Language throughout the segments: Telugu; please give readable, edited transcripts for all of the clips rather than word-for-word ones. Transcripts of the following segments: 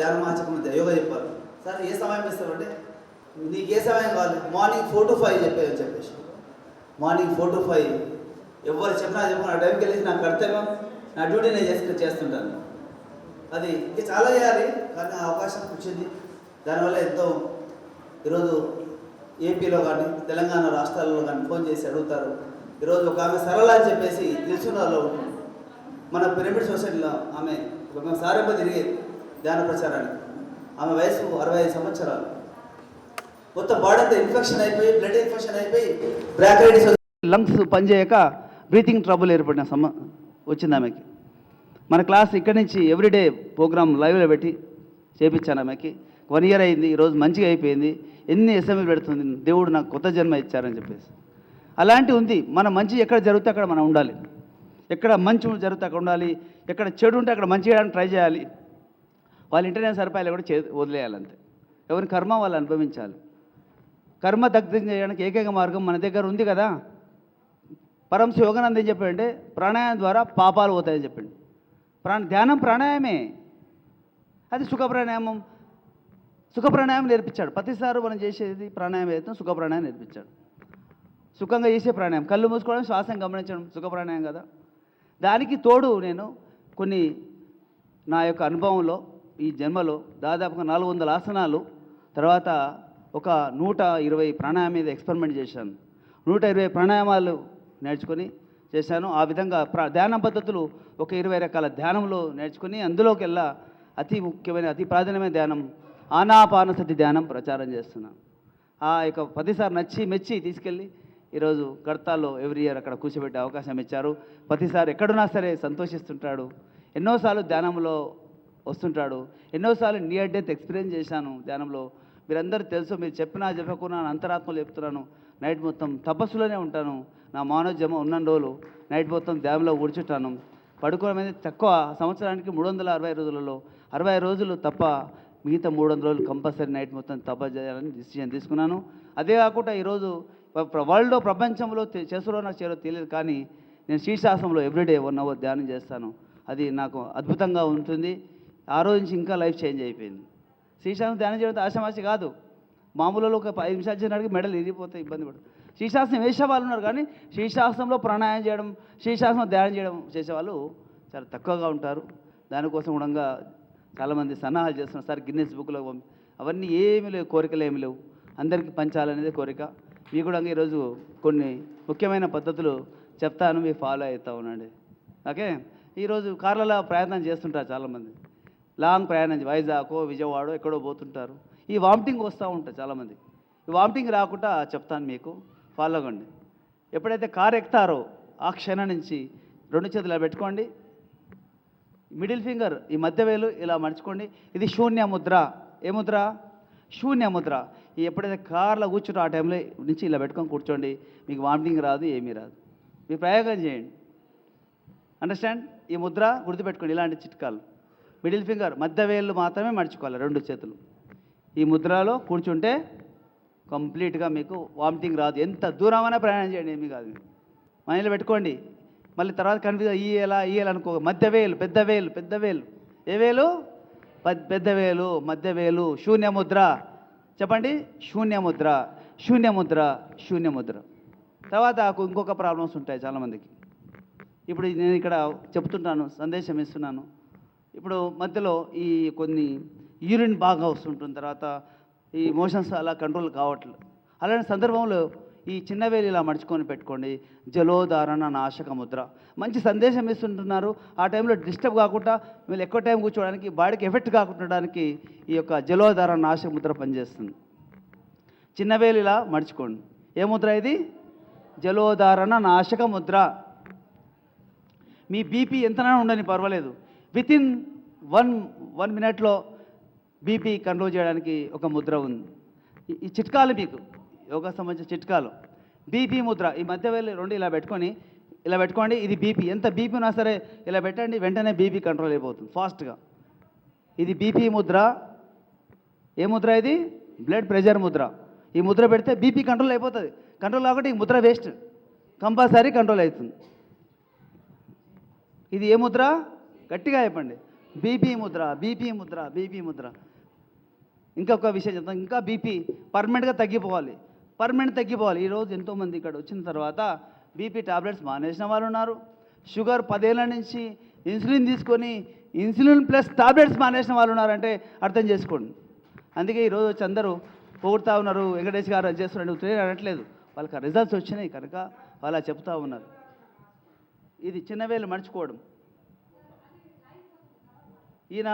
ధ్యానమాచకం యోగా చెప్పారు. సార్ ఏ సమయం ఇస్తారంటే నీకు ఏ సమయం కావాలి, మార్నింగ్ 4 to 5 చెప్పేయని చెప్పేసి మార్నింగ్ 4 to 5 ఎవరు చెప్పినా చెప్పిన ఆ టైంకి వెళ్ళి నాకు కర్తవ్యం, నా డ్యూటీ నేను చేస్తుంటాను. అది ఇంకా చాలా చేయాలి, కానీ ఆ అవకాశం వచ్చింది. దానివల్ల ఎంతో ఈరోజు ఏపీలో కానీ తెలంగాణ రాష్ట్రాల్లో కానీ ఫోన్ చేసి అడుగుతారు. ఈరోజు ఒక ఆమె సరళ అని చెప్పేసి తెలుసున్న వాళ్ళు ఉంటుంది. మన పిరమిడ్ సొసైటీలో ఆమె ఒక సారెంబ తిరిగేది ధ్యాన ప్రచారానికి. ఆమె వయసు 65 సంవత్సరాలు. మొత్తం బాడీ అంతా ఇన్ఫెక్షన్ అయిపోయి, బ్లడ్ ఇన్ఫెక్షన్ అయిపోయి, బ్రాంకైటిస్, లంగ్స్ పనిచేయక బ్రీతింగ్ ట్రబుల్ ఏర్పడిన వచ్చింది ఆమెకి. మన క్లాస్ ఇక్కడి నుంచి ఎవ్రీడే ప్రోగ్రామ్ లైవ్లో పెట్టి చేయించాను ఆమెకి. 1 year అయింది. ఈరోజు మంచిగా అయిపోయింది. ఎన్ని ఎస్ఎంఎల్ పెడుతుంది, దేవుడు నాకు కొత్త జన్మ ఇచ్చారని చెప్పేసి. అలాంటి ఉంది. మన మంచి ఎక్కడ జరిగితే అక్కడ మనం ఉండాలి, ఎక్కడ మంచి జరిగితే అక్కడ ఉండాలి, ఎక్కడ చెడు ఉంటే అక్కడ మంచి చేయడానికి ట్రై చేయాలి. వాళ్ళ ఇంటర్నెట్ సరిపాయాలు కూడా వదిలేయాలంతే. ఎవరి కర్మ వాళ్ళు అనుభవించాలి. కర్మ దగ్ధం చేయడానికి ఏకైక మార్గం మన దగ్గర ఉంది కదా. పరమశివ యోగానంద ఏం చెప్పాడంటే ప్రాణాయామం ద్వారా పాపాలు పోతాయని చెప్పండి. ధ్యానం ప్రాణాయామే, అది సుఖ ప్రాణాయామం నేర్పించాడు. ప్రతిసారి మనం చేసేది ప్రాణాయామం అయితే సుఖ ప్రాణాయామం నేర్పించాడు. సుఖంగా చేసే ప్రాణాయామం, కళ్ళు మూసుకోవడం, శ్వాసను గమనించడం సుఖ ప్రాణాయామం కదా. దానికి తోడు నేను కొన్ని నా యొక్క అనుభవంలో ఈ జన్మలో దాదాపుగా 400 ఆసనాలు, తర్వాత ఒక 120 ప్రాణాయామం మీద ఎక్స్పెరిమెంట్ చేశాను. 120 ప్రాణాయామాలు నేర్చుకొని చేశాను. ఆ విధంగా ధ్యాన పద్ధతులు ఒక 20 రకాల ధ్యానంలో నేర్చుకుని అందులోకి వెళ్ళా అతి ముఖ్యమైన అతి ప్రాధాన్యమైన ధ్యానం ఆనాపానసతి ధ్యానం ప్రచారం చేస్తున్నాను. ఆ యొక్క 10 సార్లు నచ్చి మెచ్చి తీసుకెళ్ళి ఈరోజు కడతాల్లో ఎవ్రీ ఇయర్ అక్కడ కూర్చోబెట్టే అవకాశం ఇచ్చారు. ప్రతిసారి ఎక్కడున్నా సరే సంతోషిస్తుంటాడు. ఎన్నోసార్లు ధ్యానంలో వస్తుంటాడు. ఎన్నోసార్లు నియర్ డెత్ ఎక్స్పీరియన్స్ చేశాను ధ్యానంలో. మీరందరూ తెలుసు, మీరు చెప్పినా చెప్పకున్నా అంతరాత్మలు చెప్తున్నాను. నైట్ మొత్తం తపస్సులోనే ఉంటాను. నా మానవ ఉన్న రోజులు నైట్ మొత్తం ధ్యానంలో కూర్చుంటాను. పడుకోవడం అనేది తక్కువ. సంవత్సరానికి 360 రోజులలో 60 రోజులు తప్ప మిగతా 300 రోజులు కంపల్సరీ నైట్ మొత్తం తపస్సు చేయాలని డిసిజన్ తీసుకున్నాను. అదే కాకుండా ఈరోజు వరల్డ్లో ప్రపంచంలో చేస్తులో నాకు చేరో తెలియదు, కానీ నేను శీర్షాసనంలో ఎవ్రీడే 1 hour ధ్యానం చేస్తాను. అది నాకు అద్భుతంగా ఉంటుంది. ఆ రోజు నుంచి ఇంకా లైఫ్ చేంజ్ అయిపోయింది. శీర్షాసనం ధ్యానం చేయడం ఆశామాషి కాదు. మామూలులో ఒక 5 నిమిషాలు చేసినాడికి మెడలు ఇరిగిపోతే ఇబ్బంది పడదు. శీర్షాసనం వేసే వాళ్ళు ఉన్నారు, కానీ శీర్షాసనంలో ప్రాణాయామం చేయడం, శీర్షాసనం ధ్యానం చేయడం చేసేవాళ్ళు చాలా తక్కువగా ఉంటారు. దానికోసం కూడా చాలామంది సన్నాహాలు చేస్తున్నారు. సార్ గిన్నెస్ బుక్లో అవన్నీ ఏమీ లేవు, కోరికలు ఏమి లేవు, అందరికీ పంచాలనేది కోరిక. మీ కూడా ఈరోజు కొన్ని ముఖ్యమైన పద్ధతులు చెప్తాను, మీరు ఫాలో అవుతూ ఉండండి. ఓకే. ఈరోజు కార్లలో ప్రయాణం చేస్తుంటారు చాలామంది, లాంగ్ ప్రయాణం వైజాగో విజయవాడో ఎక్కడో పోతుంటారు. ఈ వామిటింగ్ వస్తూ ఉంటుంది చాలామంది. ఈ వామిటింగ్ రాకుండా చెప్తాను మీకు, ఫాలో అవ్వండి. ఎప్పుడైతే కారు ఎక్కుతారో ఆ క్షణం నుంచి 2 చేతులు ఇలా పెట్టుకోండి. మిడిల్ ఫింగర్ ఈ మధ్య వేలు ఇలా మర్చుకోండి. ఇది శూన్య ముద్ర. ఏ ముద్ర? శూన్య ముద్ర. ఈ ఎప్పుడైతే కార్లో కూర్చుంటో ఆ టైంలో నుంచి ఇలా పెట్టుకొని కూర్చోండి. మీకు వామిటింగ్ రాదు, ఏమీ రాదు. మీరు ప్రయోగం చేయండి. అండర్స్టాండ్? ఈ ముద్ర గుర్తుపెట్టుకోండి. ఇలాంటి చిట్కాలు. మిడిల్ ఫింగర్ మధ్య వేళ్ళు మాత్రమే మర్చుకోవాలి, 2 చేతులు. ఈ ముద్రలో కూర్చుంటే కంప్లీట్గా మీకు వామిటింగ్ రాదు. ఎంత దూరమైనా ప్రయాణం చేయండి, ఏమీ కాదు. మనలో పెట్టుకోండి. మళ్ళీ తర్వాత కన్ఫ్యూజ్ ఈ ఎలా అనుకో. మధ్య వేలు, పెద్ద వేలు. ఏ వేలు? పెద్ద వేలు, మధ్య వేలు. శూన్య ముద్ర. చెప్పండి. శూన్య ముద్ర. తర్వాత ఇంకొక ప్రాబ్లమ్స్ ఉంటాయి చాలామందికి. ఇప్పుడు నేను ఇక్కడ చెప్తుంటాను, సందేశం ఇస్తున్నాను. ఇప్పుడు మధ్యలో ఈ కొన్ని యూరిన్ బాగా వస్తుంటుంది, తర్వాత ఈ మోషన్స్ అలా కంట్రోల్ కావట్లేదు. అలాంటి సందర్భంలో ఈ చిన్న వేలు ఇలా మడుచుకొని పెట్టుకోండి. జలోధారణ నాశక ముద్ర. మంచి సందేశం ఇస్తుంటున్నారు. ఆ టైంలో డిస్టర్బ్ కాకుండా మీరు ఎక్కువ టైం కూర్చోవడానికి, బాడీకి ఎఫెక్ట్ కాకుండడానికి ఈ యొక్క జలోధారణ నాశక ముద్ర పనిచేస్తుంది. చిన్న వేలు ఇలా మడుచుకోండి. ఏ ముద్ర ఇది? జలోధారణ నాశక ముద్ర. మీ బీపీ ఎంతనైనా ఉండని పర్వాలేదు, వితిన్ 1 minute బీపీ కంట్రోల్ చేయడానికి ఒక ముద్ర ఉంది. ఈ చిట్కాలు మీకు యోగా సంబంధించిన చిట్కాలు. బీపీ ముద్ర. ఈ మధ్య వేలు 2 ఇలా పెట్టుకోండి. ఇది బీపీ. ఎంత బీపీ ఉన్నా సరే ఇలా పెట్టండి, వెంటనే బీపీ కంట్రోల్ అయిపోతుంది ఫాస్ట్గా. ఇది బీపీ ముద్ర. ఏ ముద్ర ఇది? Blood pressure Mudra. ఈ ముద్ర పెడితే బీపీ కంట్రోల్ అయిపోతుంది. కంట్రోల్ కాకుండా ఈ ముద్ర వేస్ట్, కంపల్సరీ కంట్రోల్ అవుతుంది. ఇది ఏ ముద్ర? గట్టిగా చెప్పండి. BP Mudra, BP Mudra, BP Mudra. ఇంకొక విషయం చెప్తాను, ఇంకా బీపీ పర్మనెంట్గా తగ్గిపోవాలి, పర్మనెంట్ తగ్గిపోవాలి. ఈరోజు ఎంతోమంది ఇక్కడ వచ్చిన తర్వాత బీపీ టాబ్లెట్స్ మానేసిన వాళ్ళు ఉన్నారు. షుగర్ 10 ఏళ్ళ నుంచి ఇన్సులిన్ తీసుకొని ఇన్సులిన్ ప్లస్ టాబ్లెట్స్ మానేసిన వాళ్ళు ఉన్నారంటే అర్థం చేసుకోండి. అందుకే ఈరోజు వచ్చి అందరూ పొగుడుతూ ఉన్నారు, వెంకటేష్ గారు అది చేస్తున్నారు, నువ్వు అనట్లేదు, వాళ్ళకి రిజల్ట్స్ వచ్చినాయి కనుక వాళ్ళు చెప్తూ ఉన్నారు. ఇది చిన్నవేలు మర్చిపోవడం. ఈయన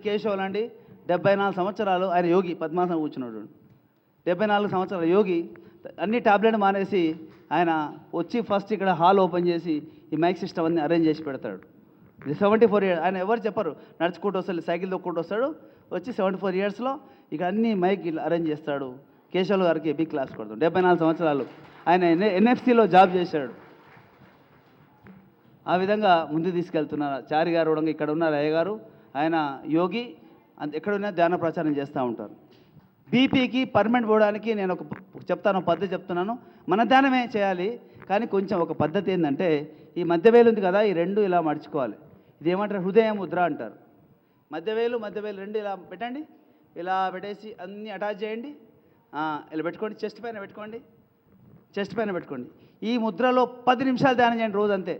కేశవులు అండి, 74 సంవత్సరాలు, ఆయన యోగి, పద్మాసనం కూర్చున్నాడు, 74 సంవత్సరాల యోగి. అన్ని టాబ్లెట్ మానేసి ఆయన వచ్చి ఫస్ట్ ఇక్కడ హాల్ ఓపెన్ చేసి ఈ మైక్ సిస్టమ్ అన్ని అరేంజ్ చేసి పెడతాడు. ఇది 74 ఇయర్స్. ఆయన ఎవరు చెప్పరు, నడుచుకుంటూ వస్తాడు, సైకిల్ తొక్కుంటూ వస్తాడు, వచ్చి 74 ఇయర్స్లో ఇక అన్ని మైక్ అరేంజ్ చేస్తాడు. కేశవులు గారికి బిగ్ క్లాస్ కొడతాడు. 74 సంవత్సరాలు ఆయన ఎన్ఎఫ్సిలో జాబ్ చేశాడు. ఆ విధంగా ముందు తీసుకెళ్తున్నారు. చారి గారు కూడా ఇక్కడ ఉన్నారు, అయ్య గారు, ఆయన యోగి, ఎక్కడున్నా ధ్యాన ప్రచారం చేస్తూ ఉంటారు. బీపీకి పర్మనెంట్ పోవడానికి నేను ఒక చెప్తాను, పద్ధతి చెప్తున్నాను. మన ధ్యానమే చేయాలి, కానీ కొంచెం ఒక పద్ధతి ఏంటంటే, ఈ మధ్యవేలు ఉంది కదా, ఈ రెండు ఇలా మడుచుకోవాలి. ఇది ఏమంటారు, హృదయ ముద్ర అంటారు. మధ్యవేలు రెండు ఇలా పెట్టండి, ఇలా పెట్టేసి అన్నీ అటాచ్ చేయండి, ఇలా పెట్టుకోండి, చెస్ట్ పైన పెట్టుకోండి, చెస్ట్ పైన పెట్టుకోండి. ఈ ముద్రలో 10 నిమిషాలు ధ్యానం చేయండి రోజు, అంతే.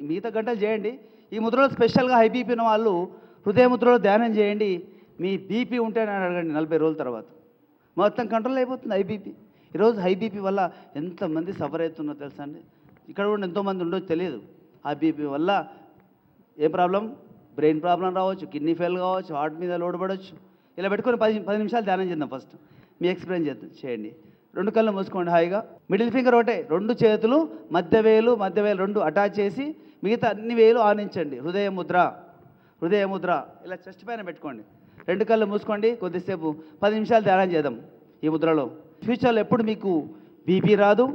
మిగతా గంటలు చేయండి. ఈ ముద్రలో స్పెషల్గా హై బీపీ ఉన్న వాళ్ళు హృదయ ముద్రలో ధ్యానం చేయండి. మీ బీపీ ఉంటే అని అడగండి, 40 రోజుల తర్వాత మొత్తం కంట్రోల్ అయిపోతుంది హై బీపీ. ఈరోజు హై బీపీ వల్ల ఎంతమంది సఫర్ అవుతున్నారో తెలుసా అండి. ఇక్కడ కూడా ఎంతోమంది ఉండొచ్చు, తెలియదు. ఆ బీపీ వల్ల ఏ ప్రాబ్లం, బ్రెయిన్ ప్రాబ్లం రావచ్చు, కిడ్నీ ఫెయిల్ కావచ్చు, హార్ట్ మీద లోడ్ పడవచ్చు. ఇలా పెట్టుకొని 10 నిమిషాలు ధ్యానం చేద్దాం. ఫస్ట్ మీ ఎక్స్ప్లెయిన్ చేయండి. 2 కళ్ళు మూసుకోండి హాయిగా. మిడిల్ ఫింగర్ ఒకటే, 2 చేతులు మధ్యవేలు రెండు అటాచ్ చేసి మిగతా అన్ని వేలు ఆనించండి. హృదయ ముద్ర ఇలా చెస్ట్ పైన పెట్టుకోండి. 2 కళ్ళు మూసుకోండి. కొద్దిసేపు 10 నిమిషాలు ధ్యానం చేద్దాం ఈ ముద్రలో. ఫ్యూచర్లో ఎప్పుడు మీకు బీపీ రాదు,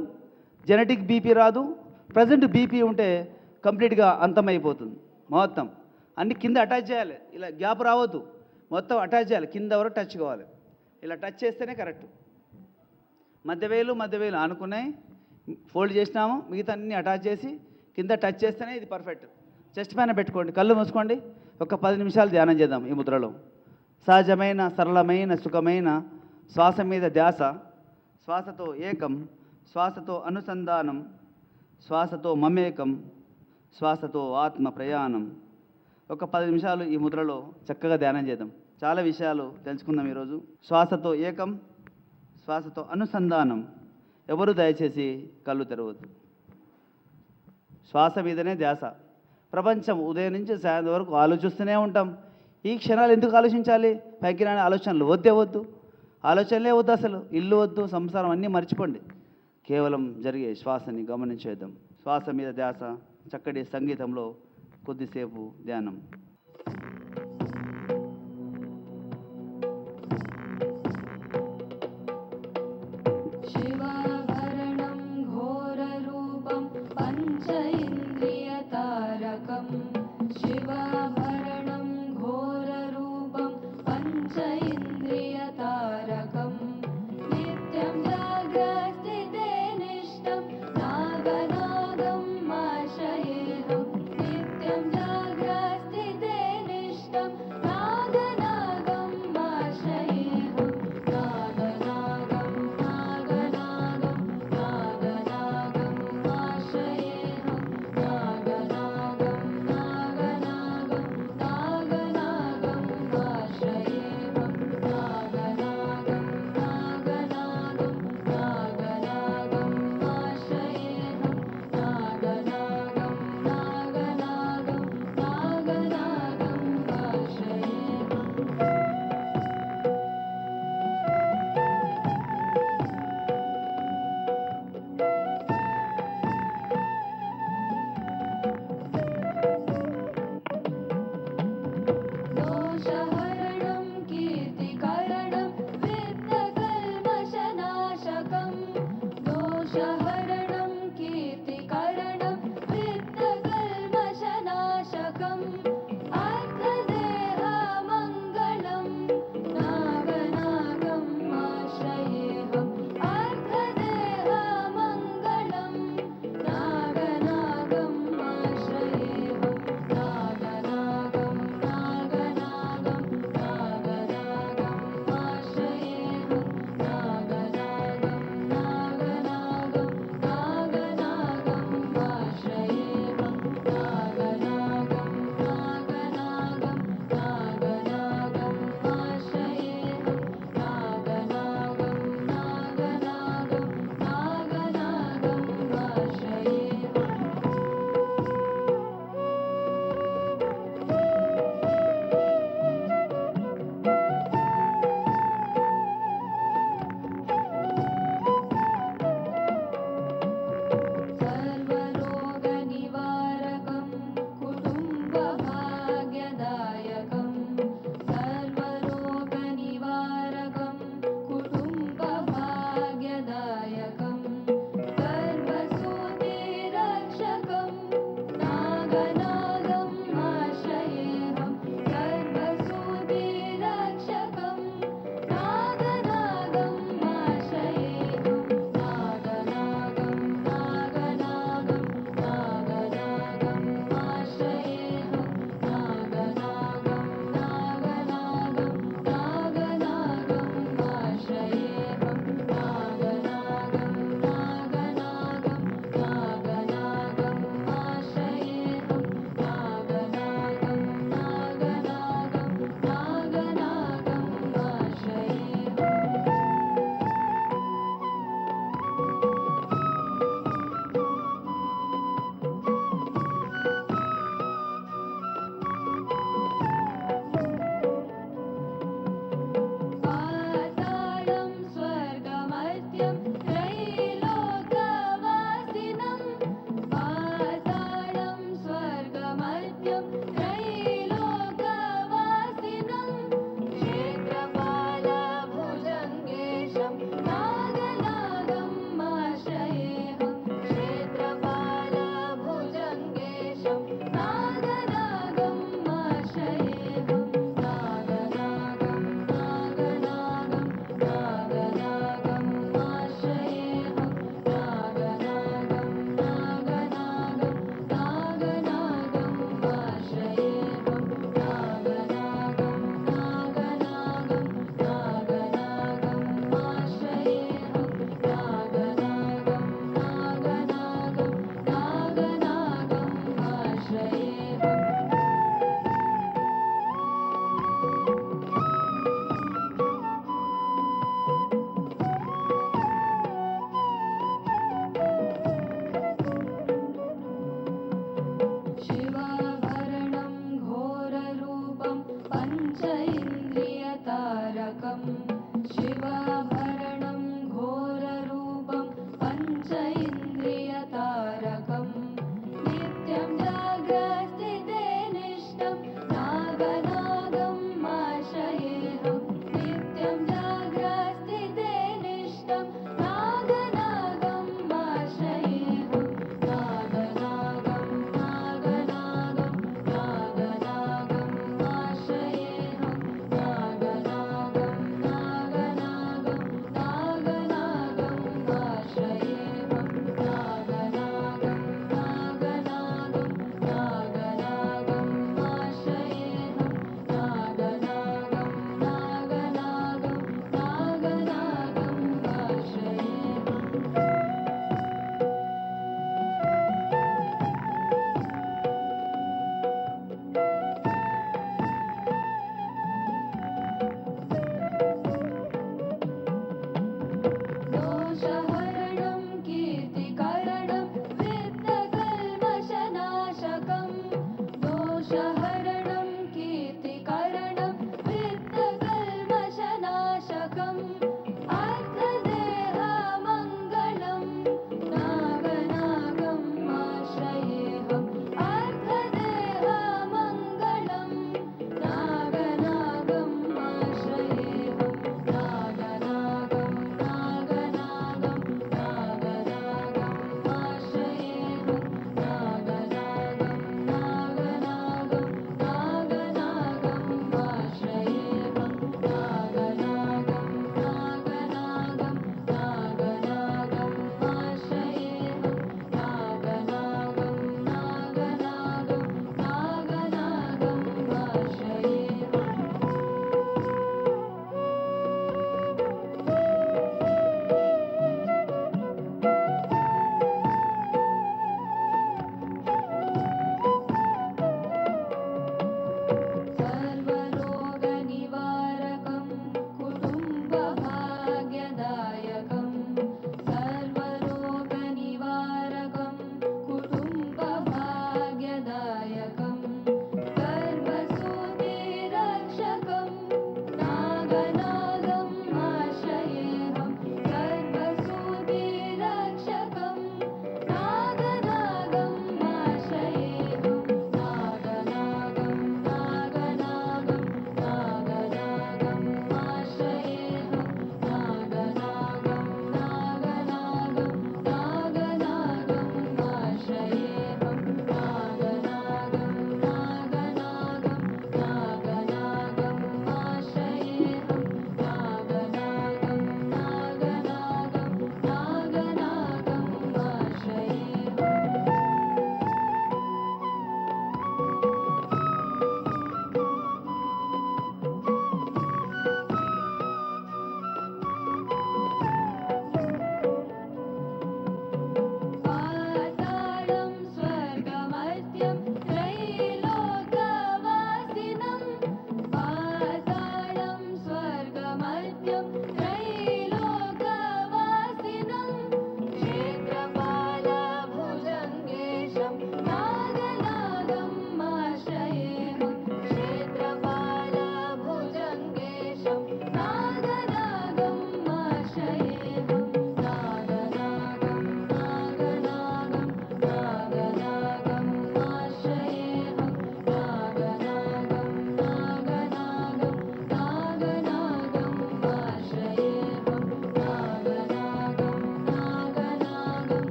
జెనెటిక్ బీపీ రాదు. ప్రజెంట్ బీపీ ఉంటే కంప్లీట్గా అంతమైపోతుంది. మొత్తం అన్ని కింద అటాచ్ చేయాలి, ఇలా గ్యాప్ రావద్దు, మొత్తం అటాచ్ చేయాలి, కింద వరకు టచ్ కావాలి. ఇలా టచ్ చేస్తేనే కరెక్ట్. మధ్యవేలు ఆనుకున్నాయి, ఫోల్డ్ చేసినాము, మిగతా అన్ని అటాచ్ చేసి కింద టచ్ చేస్తేనే ఇది పర్ఫెక్ట్. చెస్ట్ పైన పెట్టుకోండి, కళ్ళు మూసుకోండి. ఒక 10 నిమిషాలు ధ్యానం చేద్దాం ఈ ముద్రలో. సహజమైన, సరళమైన, సుఖమైన శ్వాస మీద ధ్యాస, శ్వాసతో ఏకం, శ్వాసతో అనుసంధానం, శ్వాసతో మమేకం, శ్వాసతో ఆత్మ ప్రయాణం. ఒక 10 నిమిషాలు ఈ ముద్రలో చక్కగా ధ్యానం చేద్దాం. చాలా విషయాలు తెలుసుకుందాం ఈరోజు. శ్వాసతో ఏకం, శ్వాసతో అనుసంధానం. ఎవరు దయచేసి కళ్ళు తెరవద్దు. శ్వాస మీదనే ధ్యాస. ప్రపంచం ఉదయం నుంచి సాయంత్రం వరకు ఆలోచిస్తూనే ఉంటాం. ఈ క్షణాలు ఎందుకు ఆలోచించాలి? పైకి రాని ఆలోచనలు వద్దు, ఆలోచనలే వద్దు, అసలు ఇల్లు వద్దు, సంసారం అన్నీ మర్చిపోండి. కేవలం జరిగే శ్వాసని గమనించేద్దాం. శ్వాస మీద ధ్యాస, చక్కటి సంగీతంలో కొద్దిసేపు ధ్యానం. శివాభరణం ఘోరరూపం పంచ ఇంద్రియతారకం, శివాభరణం ఘోరరూపం పంచ ఇంద్రియతారకం, నిత్యం జాగ్రత్తే నిష్టం నాగనాగం ఆశ్రయేహం, నిత్యం జాగ్రత్తే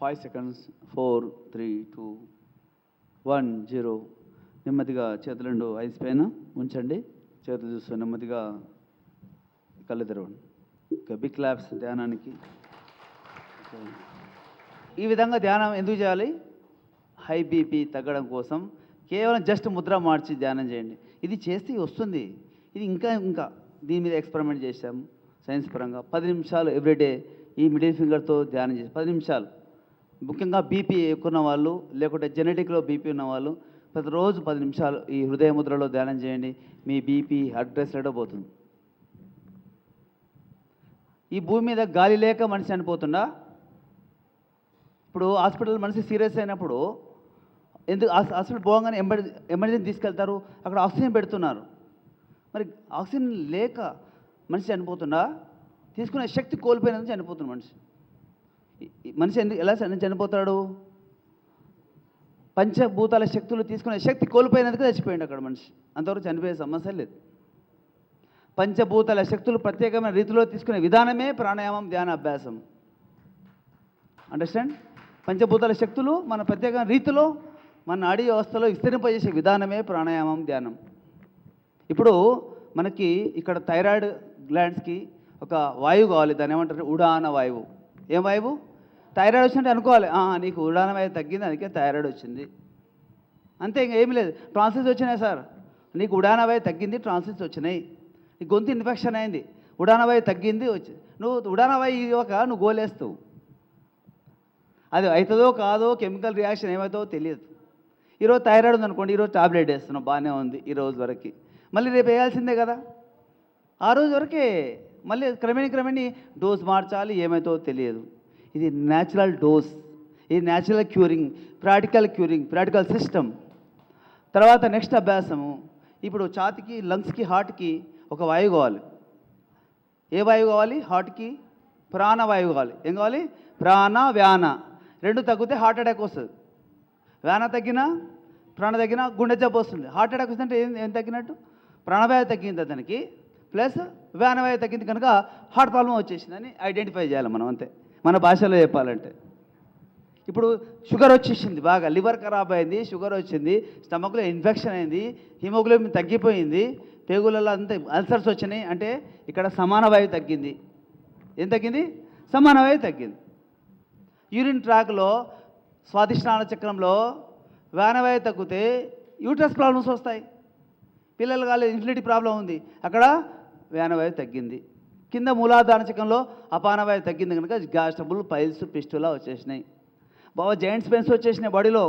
5 seconds. 4, 3, 2, 1, 0. నెమ్మదిగా చేతులు రెండు ఐస్ పైన ఉంచండి. చేతులు చూస్తూ నెమ్మదిగా కళ్ళు తెరవండి. బిగ్ క్లాప్స్ ధ్యానానికి. ఈ విధంగా ధ్యానం ఎందుకు చేయాలి? హై బీపీ తగ్గడం కోసం. కేవలం జస్ట్ ముద్ర మార్చి ధ్యానం చేయండి. ఇది చేస్తే వస్తుంది. ఇది ఇంకా దీని మీద ఎక్స్పెరిమెంట్ చేశాము సైన్స్ పరంగా. 10 నిమిషాలు ఎవ్రీడే ఈ మిడిల్ ఫింగర్తో ధ్యానం చేసి 10 నిమిషాలు. ముఖ్యంగా బీపీ ఎక్కువ ఉన్న వాళ్ళు, లేకుంటే జెనెటిక్లో బీపీ ఉన్న వాళ్ళు ప్రతిరోజు 10 నిమిషాలు ఈ హృదయ ముద్రలో ధ్యానం చేయండి. మీ బీపీ హార్ట్ రేట్ పోతుంది. ఈ భూమి మీద గాలి లేక మనిషి చనిపోతుందా? ఇప్పుడు హాస్పిటల్ మనిషి సీరియస్ అయినప్పుడు ఎందుకు హాస్పిటల్ పోగానే ఎమర్జెన్సీ తీసుకెళ్తారు, అక్కడ ఆక్సిజన్ పెడుతున్నారు. మరి ఆక్సిజన్ లేక మనిషి చనిపోతుందా? తీసుకునే శక్తి కోల్పోయినందుకు చనిపోతుంది మనిషి. మనిషి ఎలా చనిపోతాడు? పంచభూతాల శక్తులు తీసుకునే శక్తి కోల్పోయినందుకు చచ్చిపోయింది అక్కడ మనిషి. అంతవరకు చనిపోయే సమస్య లేదు. పంచభూతాల శక్తులు ప్రత్యేకమైన రీతిలో తీసుకునే విధానమే ప్రాణాయామం, ధ్యాన అభ్యాసం. అండర్స్టాండ్? పంచభూతాల శక్తులు మన ప్రత్యేకమైన రీతిలో మన నాడీ వ్యవస్థలో విస్తరింపజేసే విధానమే ప్రాణాయామం, ధ్యానం. ఇప్పుడు మనకి ఇక్కడ థైరాయిడ్ గ్లాండ్స్కి ఒక వాయువు కావాలి. దాన్ని ఏమంటారు? ఉడాన వాయువు. ఏం వాయువు? థైరాయిడ్ వచ్చినట్టు అనుకోవాలి. నీకు ఉడాన వాయువు తగ్గింది, అందుకే థైరాయిడ్ వచ్చింది. అంతే, ఇంకా ఏమీ లేదు. ట్రాన్సిల్స్ వచ్చినాయి సార్, నీకు ఉడాన వాయువు తగ్గింది, ట్రాన్సిల్స్ వచ్చినాయి. నీ గొంతు ఇన్ఫెక్షన్ అయింది, ఉడాన వాయువు తగ్గింది, నువ్వు ఉడాన వాయువు ఇవ్వక నువ్వు గోలేస్తావు. అది అవుతుందో కాదో, కెమికల్ రియాక్షన్ ఏమవుతుందో తెలియదు. ఈరోజు థైరాయిడ్ ఉందనుకోండి, ఈరోజు టాబ్లెట్ వేస్తున్నావు, బాగానే ఉంది ఈ రోజు వరకు. మళ్ళీ రేపు వేయాల్సిందే కదా. ఆ రోజు వరకే మళ్ళీ క్రమేణీ డోస్ మార్చాలి, ఏమవుతుందో తెలియదు. ఇది న్యాచురల్ డోస్, ఇది న్యాచురల్ క్యూరింగ్, ప్రాక్టికల్ సిస్టమ్. తర్వాత నెక్స్ట్ అభ్యాసము. ఇప్పుడు ఛాతికి, లంగ్స్కి, హార్ట్కి ఒక వాయువు కావాలి. ఏ వాయువు కావాలి? హార్ట్కి ప్రాణవాయువు కావాలి. ఏం కావాలి? ప్రాణ, వ్యాన రెండు తగ్గితే హార్ట్ అటాక్ వస్తుంది. వ్యాన తగ్గినా, ప్రాణ తగ్గినా గుండె జబ్బు వస్తుంది. హార్ట్ అటాక్ వస్తుందంటే ఏం తగ్గినట్టు? ప్రాణవాయువు తగ్గింది అతనికి, ప్లస్ వ్యానవాయువు తగ్గింది కనుక హార్ట్ ప్రాబ్లం వచ్చేసిందని ఐడెంటిఫై చేయాలి మనం. అంతే, మన భాషలో చెప్పాలంటే. ఇప్పుడు షుగర్ వచ్చేసింది, బాగా లివర్ ఖరాబ్ అయింది, షుగర్ వచ్చింది, స్టమక్లో ఇన్ఫెక్షన్ అయింది, హిమోగ్లోబిన్ తగ్గిపోయింది, పేగులలో అంతా అల్సర్స్ వచ్చినాయి. అంటే ఇక్కడ సమాన వాయువు తగ్గింది. ఏం తగ్గింది? సమాన వాయువు తగ్గింది. యూరిన్ ట్రాక్లో, స్వాదిష్టాన చక్రంలో వ్యానవాయువు తగ్గితే యూట్రస్ ప్రాబ్లమ్స్ వస్తాయి. పిల్లలు కాలేదు, ఇన్ఫినిటీ ప్రాబ్లం ఉంది, అక్కడ వ్యానవాయువు తగ్గింది. కింద మూలాధార చక్రంలో అపానవాయువు తగ్గింది కనుక గ్యాస్ ట్రబుల్, పైల్స్, పిస్టులా వచ్చేసినాయి. బాగా జాయింట్స్ పెయిన్స్ వచ్చేసినాయి, బాడీలో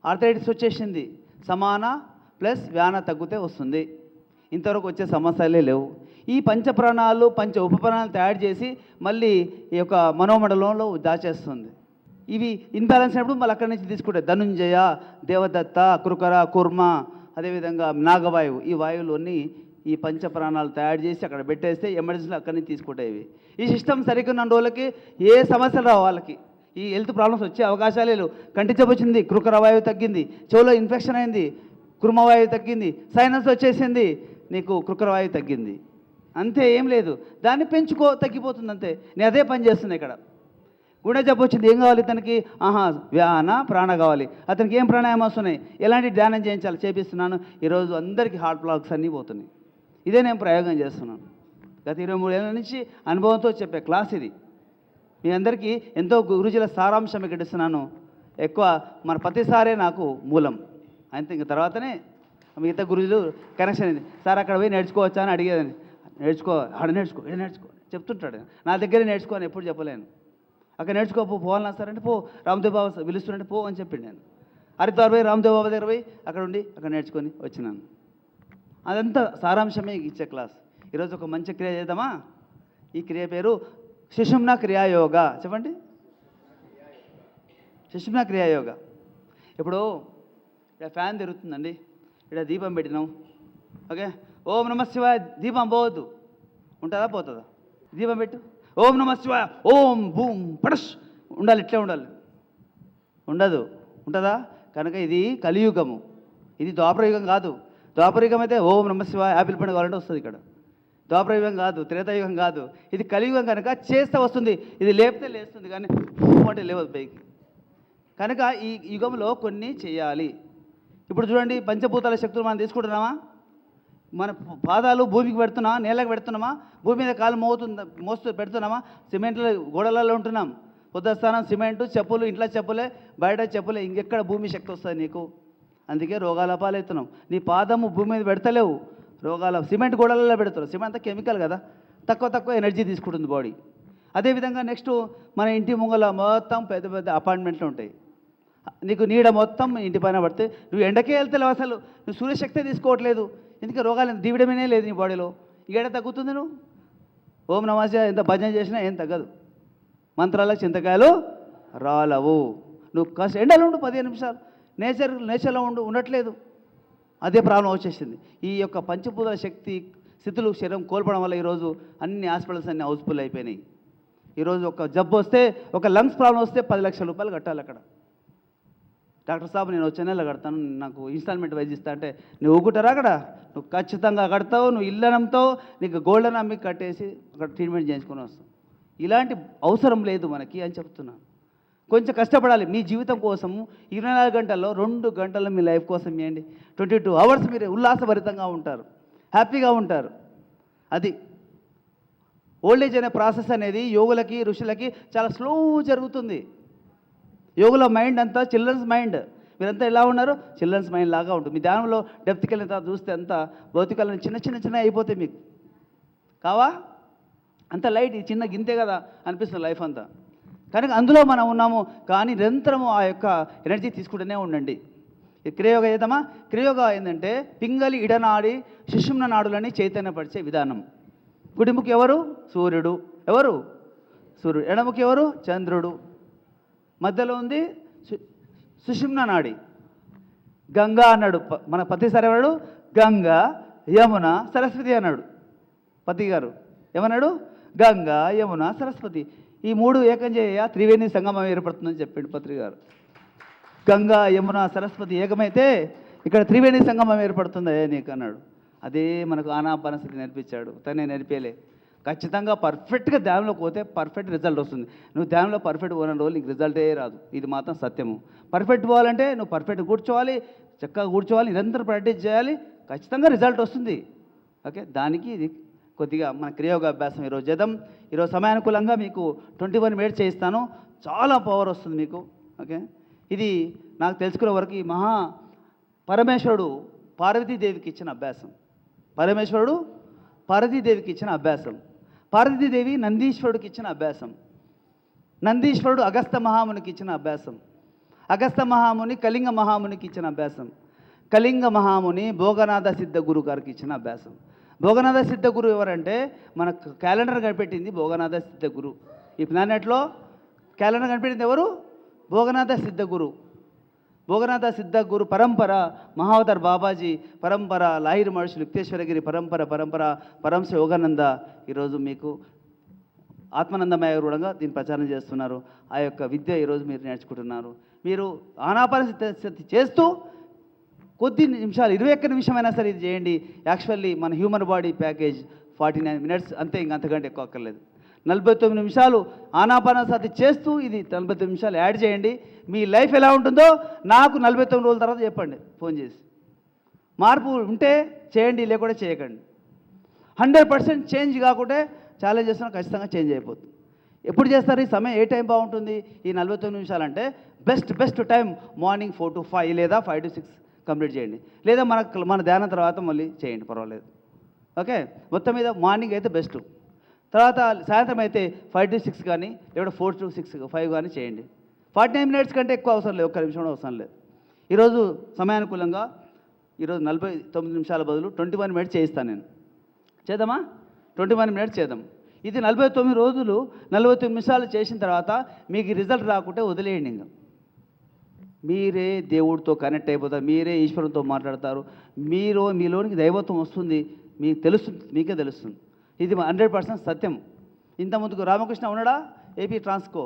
ఆర్థరైటిస్ వచ్చేసింది. సమాన ప్లస్ వ్యాన తగ్గితే వస్తుంది. ఇంతవరకు వచ్చే సమస్యలే లేవు. ఈ పంచప్రాణాలు, పంచ ఉపప్రాణాలు తయారు చేసి మళ్ళీ ఈ యొక్క మనోమండలంలో దాచేస్తుంది. ఇవి ఇన్బ్యాలెన్స్ అయినప్పుడు మళ్ళీ అక్కడి నుంచి తీసుకుంటాయి. ధనుంజయ, దేవదత్త, కృకర, కుర్మ, అదేవిధంగా నాగవాయువు, ఈ వాయువులన్నీ ఈ పంచప్రాణాలు తయారు చేసి అక్కడ పెట్టేస్తే ఎమర్జెన్సీలో అక్కడి నుంచి తీసుకుంటాయి. ఈ సిస్టమ్ సరిగ్గా ఉన్న రోజులకి ఏ సమస్యలు రావు వాళ్ళకి. ఈ హెల్త్ ప్రాబ్లమ్స్ వచ్చే అవకాశాలే లేవు. కంటి జబ్బు వచ్చింది, కృకర వాయువు తగ్గింది, చెవులో ఇన్ఫెక్షన్ అయింది, కుర్మవాయువు తగ్గింది, సైనస్ వచ్చేసింది, నీకు కృకర వాయువు తగ్గింది. అంతే, ఏం లేదు. దాన్ని పెంచుకో, తగ్గిపోతుంది అంతే. నేను అదే పని చేస్తున్నాను ఇక్కడ. గుండె జబ్బు వచ్చింది, ఏం కావాలి ఇతనికి? వ్యాన, ప్రాణ కావాలి. అతనికి ఏం ప్రాణాయామం వస్తున్నాయి, ఎలాంటి ధ్యానం చేయించాలి, చేపిస్తున్నాను. ఈరోజు అందరికీ హార్ట్ బ్లాక్స్ అన్నీ పోతున్నాయి. ఇదే నేను ప్రయోగం చేస్తున్నాను. గత 23 ఏళ్ళ నుంచి అనుభవంతో చెప్పే క్లాస్ ఇది. మీ అందరికీ ఎంతో గురుజుల సారాంశం ఇక్కడ ఇస్తున్నాను. ఎక్కువ మన ప్రతిసారే నాకు మూలం. అంతే, ఇంక తర్వాతనే మిగతా గురుజులు కనెక్షన్ అయింది. సార్ అక్కడ పోయి నేర్చుకోవచ్చా అని అడిగేదని. ఆడ నేర్చుకో చెప్తుంటాడు. నా దగ్గరే నేర్చుకో అని ఎప్పుడు చెప్పలేను. అక్కడ నేర్చుకోపో, పోవాలన్నా సార్ అంటే పో, రామ్దేవ్ బాబా పిలుస్తుంటే పో అని చెప్పిండు. నేను హరిద్వార్ పోయి రామ్దేవ్ బాబా దగ్గర పోయి అక్కడ ఉండి అక్కడ నేర్చుకొని వచ్చినాను. అదంతా సారాంశమే ఇచ్చే క్లాస్. ఈరోజు ఒక మంచి క్రియ చేద్దామా? ఈ క్రియ పేరు సుషుమ్నా క్రియాయోగ. చెప్పండి, సుషుమ్నా క్రియాయోగ. ఇప్పుడు ఇక్కడ ఫ్యాన్ తిరుగుతుందండి, ఇక్కడ దీపం పెట్టినాం. ఓకే, ఓం నమ శివాయ. దీపం పోవద్దు, ఉంటుందా పోతుందా? దీపం పెట్టు, ఓం నమ శివాయ, ఓం భూమ్ పడష్ ఉండాలి, ఇట్లే ఉండాలి. ఉండదు, ఉంటుందా? కనుక ఇది కలియుగము, ఇది ద్వాపరయుగం కాదు. ద్వాపరయుగం అయితే ఓం నమ శివాయ యాపిల్ పండు కావాలంటే వస్తుంది. ఇక్కడ ద్వాపరయుగం కాదు, త్రేతాయుగం కాదు, ఇది కలియుగం కనుక చేస్తే వస్తుంది. ఇది లేపితే లేస్తుంది, కానీ అంటే లేవదు పైకి. కనుక ఈ యుగంలో కొన్ని చేయాలి. ఇప్పుడు చూడండి, పంచభూతాల శక్తులు మనం తీసుకుంటున్నామా? మన పాదాలు భూమికి పెడుతున్నామా, నేలకు పెడుతున్నామా, భూమి మీద కాలు మోస్తూ పెడుతున్నామా, సిమెంట్లో గోడలలో ఉంటున్నాం. పొద్దుస్థానం సిమెంటు, చెప్పులు, ఇంట్లో చెప్పులే, బయట చెప్పులే, ఇంకెక్కడ భూమి శక్తి వస్తుంది నీకు? అందుకే రోగాల పాలవుతున్నాం. నీ పాదము భూమి మీద పెడతలేవు, రోగాల సిమెంట్ గోడలలో పెడతారు. సిమెంట్ అంతా కెమికల్ కదా, తక్కువ ఎనర్జీ తీసుకుంటుంది బాడీ. అదేవిధంగా నెక్స్ట్ మన ఇంటి ముంగల మొత్తం పెద్ద పెద్ద అపార్ట్మెంట్లు ఉంటాయి. నీకు నీడ మొత్తం ఇంటి పైన పడితే నువ్వు ఎండకే వెళ్తలేవు, అసలు నువ్వు సూర్యశక్తే తీసుకోవట్లేదు. ఎందుకంటే రోగాలు దివిడమేనే లేదు నీ బాడీలో. ఏడ తగ్గుతుంది? నువ్వు ఓం నమః ఎంత భజన చేసినా ఏం తగ్గదు. మంత్రాలకు చింతకాయలు రాలవు. నువ్వు కాస్త ఎండలో ఉండు 15 నిమిషాలు, నేచర్లో ఉండట్లేదు. అదే ప్రాబ్లం వచ్చేసింది. ఈ యొక్క పంచభూత శక్తి స్థితులు శరీరం కోల్పోవడం వల్ల ఈరోజు అన్ని హాస్పిటల్స్ అన్ని హౌస్ఫుల్ అయిపోయినాయి. ఈరోజు ఒక జబ్బు వస్తే, ఒక లంగ్స్ ప్రాబ్లం వస్తే 10 లక్షల రూపాయలు కట్టాలి అక్కడ. డాక్టర్ సాబ్ నేను వచ్చే నెలలో కడతాను, నాకు ఇన్స్టాల్మెంట్ వైజ్ ఇస్తా అంటే, నువ్వు ఊగుంటారా అక్కడ? నువ్వు ఖచ్చితంగా కడతావు. నువ్వు ఇల్లు నమ్ముతావు, నీకు గోల్డెన్ అమ్మి కట్టేసి అక్కడ ట్రీట్మెంట్ చేయించుకొని వస్తావు. ఇలాంటి అవసరం లేదు మనకి అని చెప్తున్నాను. కొంచెం కష్టపడాలి మీ జీవితం కోసము. 24 గంటల్లో 2 గంటలు మీ లైఫ్ కోసం ఇవ్వండి. 22 అవర్స్ మీరు ఉల్లాసభరితంగా ఉంటారు, హ్యాపీగా ఉంటారు. అది ఓల్డేజ్ అనే ప్రాసెస్ అనేది యోగులకి, ఋషులకి చాలా స్లో జరుగుతుంది. యోగుల మైండ్ అంతా చిల్డ్రన్స్ మైండ్. మీరంతా ఎలా ఉన్నారు? చిల్డ్రన్స్ మైండ్ లాగా ఉంటుంది. మీ ధ్యానంలో డెప్త్కి వెళ్ళిన తర్వాత చూస్తే అంతా భౌతికాలను చిన్న అయిపోతాయి మీకు. కావా? అంత లైట్, చిన్న గింతే కదా అనిపిస్తుంది లైఫ్ అంతా. కనుక అందులో మనం ఉన్నాము. కానీ నిరంతరము ఆ యొక్క ఎనర్జీ తీసుకుంటూనే ఉండండి. క్రియోగ చేద్దామా? క్రియోగ ఏంటంటే పింగళి ఇడనాడి సుషుమ్న నాడులని చైతన్యపరిచే విధానం. కుడిముఖి ఎవరు? సూర్యుడు. ఎవరు? సూర్యుడు. ఎడముఖి ఎవరు? చంద్రుడు. మధ్యలో ఉంది సుషుమ్న నాడి. గంగా అన్నాడు మన పతి సరేవాడు. గంగా, యమున, సరస్వతి అన్నాడు పతి గారు. ఏమన్నాడు? గంగా, యమున, సరస్వతి. ఈ 3 ఏకం చేయ త్రివేణి సంగమం ఏర్పడుతుందని చెప్పాడు పత్రి గారు. గంగా, యమున, సరస్వతి ఏకమైతే ఇక్కడ త్రివేణి సంగమం ఏర్పడుతుంది నీకు అన్నాడు. అదే మనకు ఆనాపానసతి నేర్పించాడు. తనే నేర్పేలే. ఖచ్చితంగా పర్ఫెక్ట్గా ధ్యానంలోకి పోతే పర్ఫెక్ట్ రిజల్ట్ వస్తుంది. నువ్వు ధ్యానంలో పర్ఫెక్ట్ పోయిన రోజు నీకు రిజల్టే రాదు. ఇది మాత్రం సత్యము. పర్ఫెక్ట్ పోవాలంటే నువ్వు పర్ఫెక్ట్ కూర్చోవాలి, చక్కగా కూర్చోవాలి, నిరంతరం ప్రాక్టీస్ చేయాలి, ఖచ్చితంగా రిజల్ట్ వస్తుంది. ఓకే, దానికి ఇది కొద్దిగా మన క్రియోగ అభ్యాసం ఈరోజు చేద్దాం. ఈరోజు సమయానుకూలంగా మీకు 21 మినిట్స్ చేయిస్తాను. చాలా పవర్ వస్తుంది మీకు. ఓకే, ఇది నాకు తెలుసుకునే వరకు ఈ పరమేశ్వరుడు పార్వతీదేవికి ఇచ్చిన అభ్యాసం. పరమేశ్వరుడు పార్వతీదేవికి ఇచ్చిన అభ్యాసం. పార్వతీదేవి నందీశ్వరుడికి ఇచ్చిన అభ్యాసం. నందీశ్వరుడు అగస్త్య మహామునికి ఇచ్చిన అభ్యాసం. అగస్త్య మహాముని కళింగ మహామునికి ఇచ్చిన అభ్యాసం. కళింగ మహాముని భోగనాథ సిద్ధ గురువు గారికి ఇచ్చిన అభ్యాసం. భోగనాథ సిద్ధ గురువు ఎవరంటే మన క్యాలెండర్ కనిపెట్టింది భోగనాథ సిద్ధ గురువు. ఈ ప్లానెట్లో క్యాలెండర్ కనిపెట్టింది ఎవరు? భోగనాథ సిద్ధ గురు. భోగనాథ సిద్ధ గురు పరంపర మహావతార్ బాబాజీ పరంపర, లాహిరి మహర్షి, యుక్తేశ్వరగిరి పరంపర పరంశ యోగానంద ఈరోజు మీకు ఆత్మానందమయ కూడా దీన్ని ప్రచారం చేస్తున్నారు. ఆ యొక్క విద్య ఈరోజు మీరు నేర్చుకుంటున్నారు. మీరు ఆనాపానసతి చేస్తూ కొద్ది నిమిషాలు, 21 నిమిషమైనా సరే ఇది చేయండి. యాక్చువల్లీ మన హ్యూమన్ బాడీ ప్యాకేజ్ 49 మినిట్స్ అంతే, అంతకంటే ఎక్కువ అక్కర్లేదు. 49 నిమిషాలు ఆనాపానసతి చేస్తూ ఇది 49 నిమిషాలు యాడ్ చేయండి. మీ లైఫ్ ఎలా ఉంటుందో నాకు 49 రోజుల తర్వాత చెప్పండి ఫోన్ చేసి. మార్పు ఉంటే చేయండి, లేకుండా చేయకండి. 100% చేంజ్ కాకుంటే ఛాలెంజ్ చేస్తున్నా ఖచ్చితంగా చేంజ్ అయిపోతుంది. ఎప్పుడు చేస్తారు ఈ సమయం? ఏ టైం బాగుంటుంది ఈ 49 నిమిషాలు అంటే? బెస్ట్ టైం మార్నింగ్ 4 to 5 లేదా 5 to 6 కంప్లీట్ చేయండి. లేదా మన ధ్యానం తర్వాత మళ్ళీ చేయండి, పర్వాలేదు. ఓకే, మొత్తం మీద మార్నింగ్ అయితే బెస్ట్. తర్వాత సాయంత్రం అయితే 5 to 6 కానీ లేదా 4 to 6, 5 కానీ చేయండి. 49 మినిట్స్ కంటే ఎక్కువ అవసరం లేదు, 1 నిమిషం కూడా అవసరం లేదు. ఈరోజు సమయానుకూలంగా ఈరోజు 49 నిమిషాల బదులు 21 మినిట్స్ చేయిస్తాను నేను. చేద్దామా? 21 మినిట్స్ చేద్దాం. ఇది 49 రోజులు 49 నిమిషాలు చేసిన తర్వాత మీకు రిజల్ట్ రాకుంటే వదిలేయండి. ఇంకా మీరే దేవుడితో కనెక్ట్ అయిపోతారు, మీరే ఈశ్వరునితో మాట్లాడతారు, మీలోనికి దైవత్వం వస్తుంది, మీకు తెలుస్తుంది, మీకే తెలుస్తుంది. ఇది 100% సత్యం. ఇంతకుముందుకు రామకృష్ణ ఉన్నాడా? ఏపీ ట్రాన్స్కో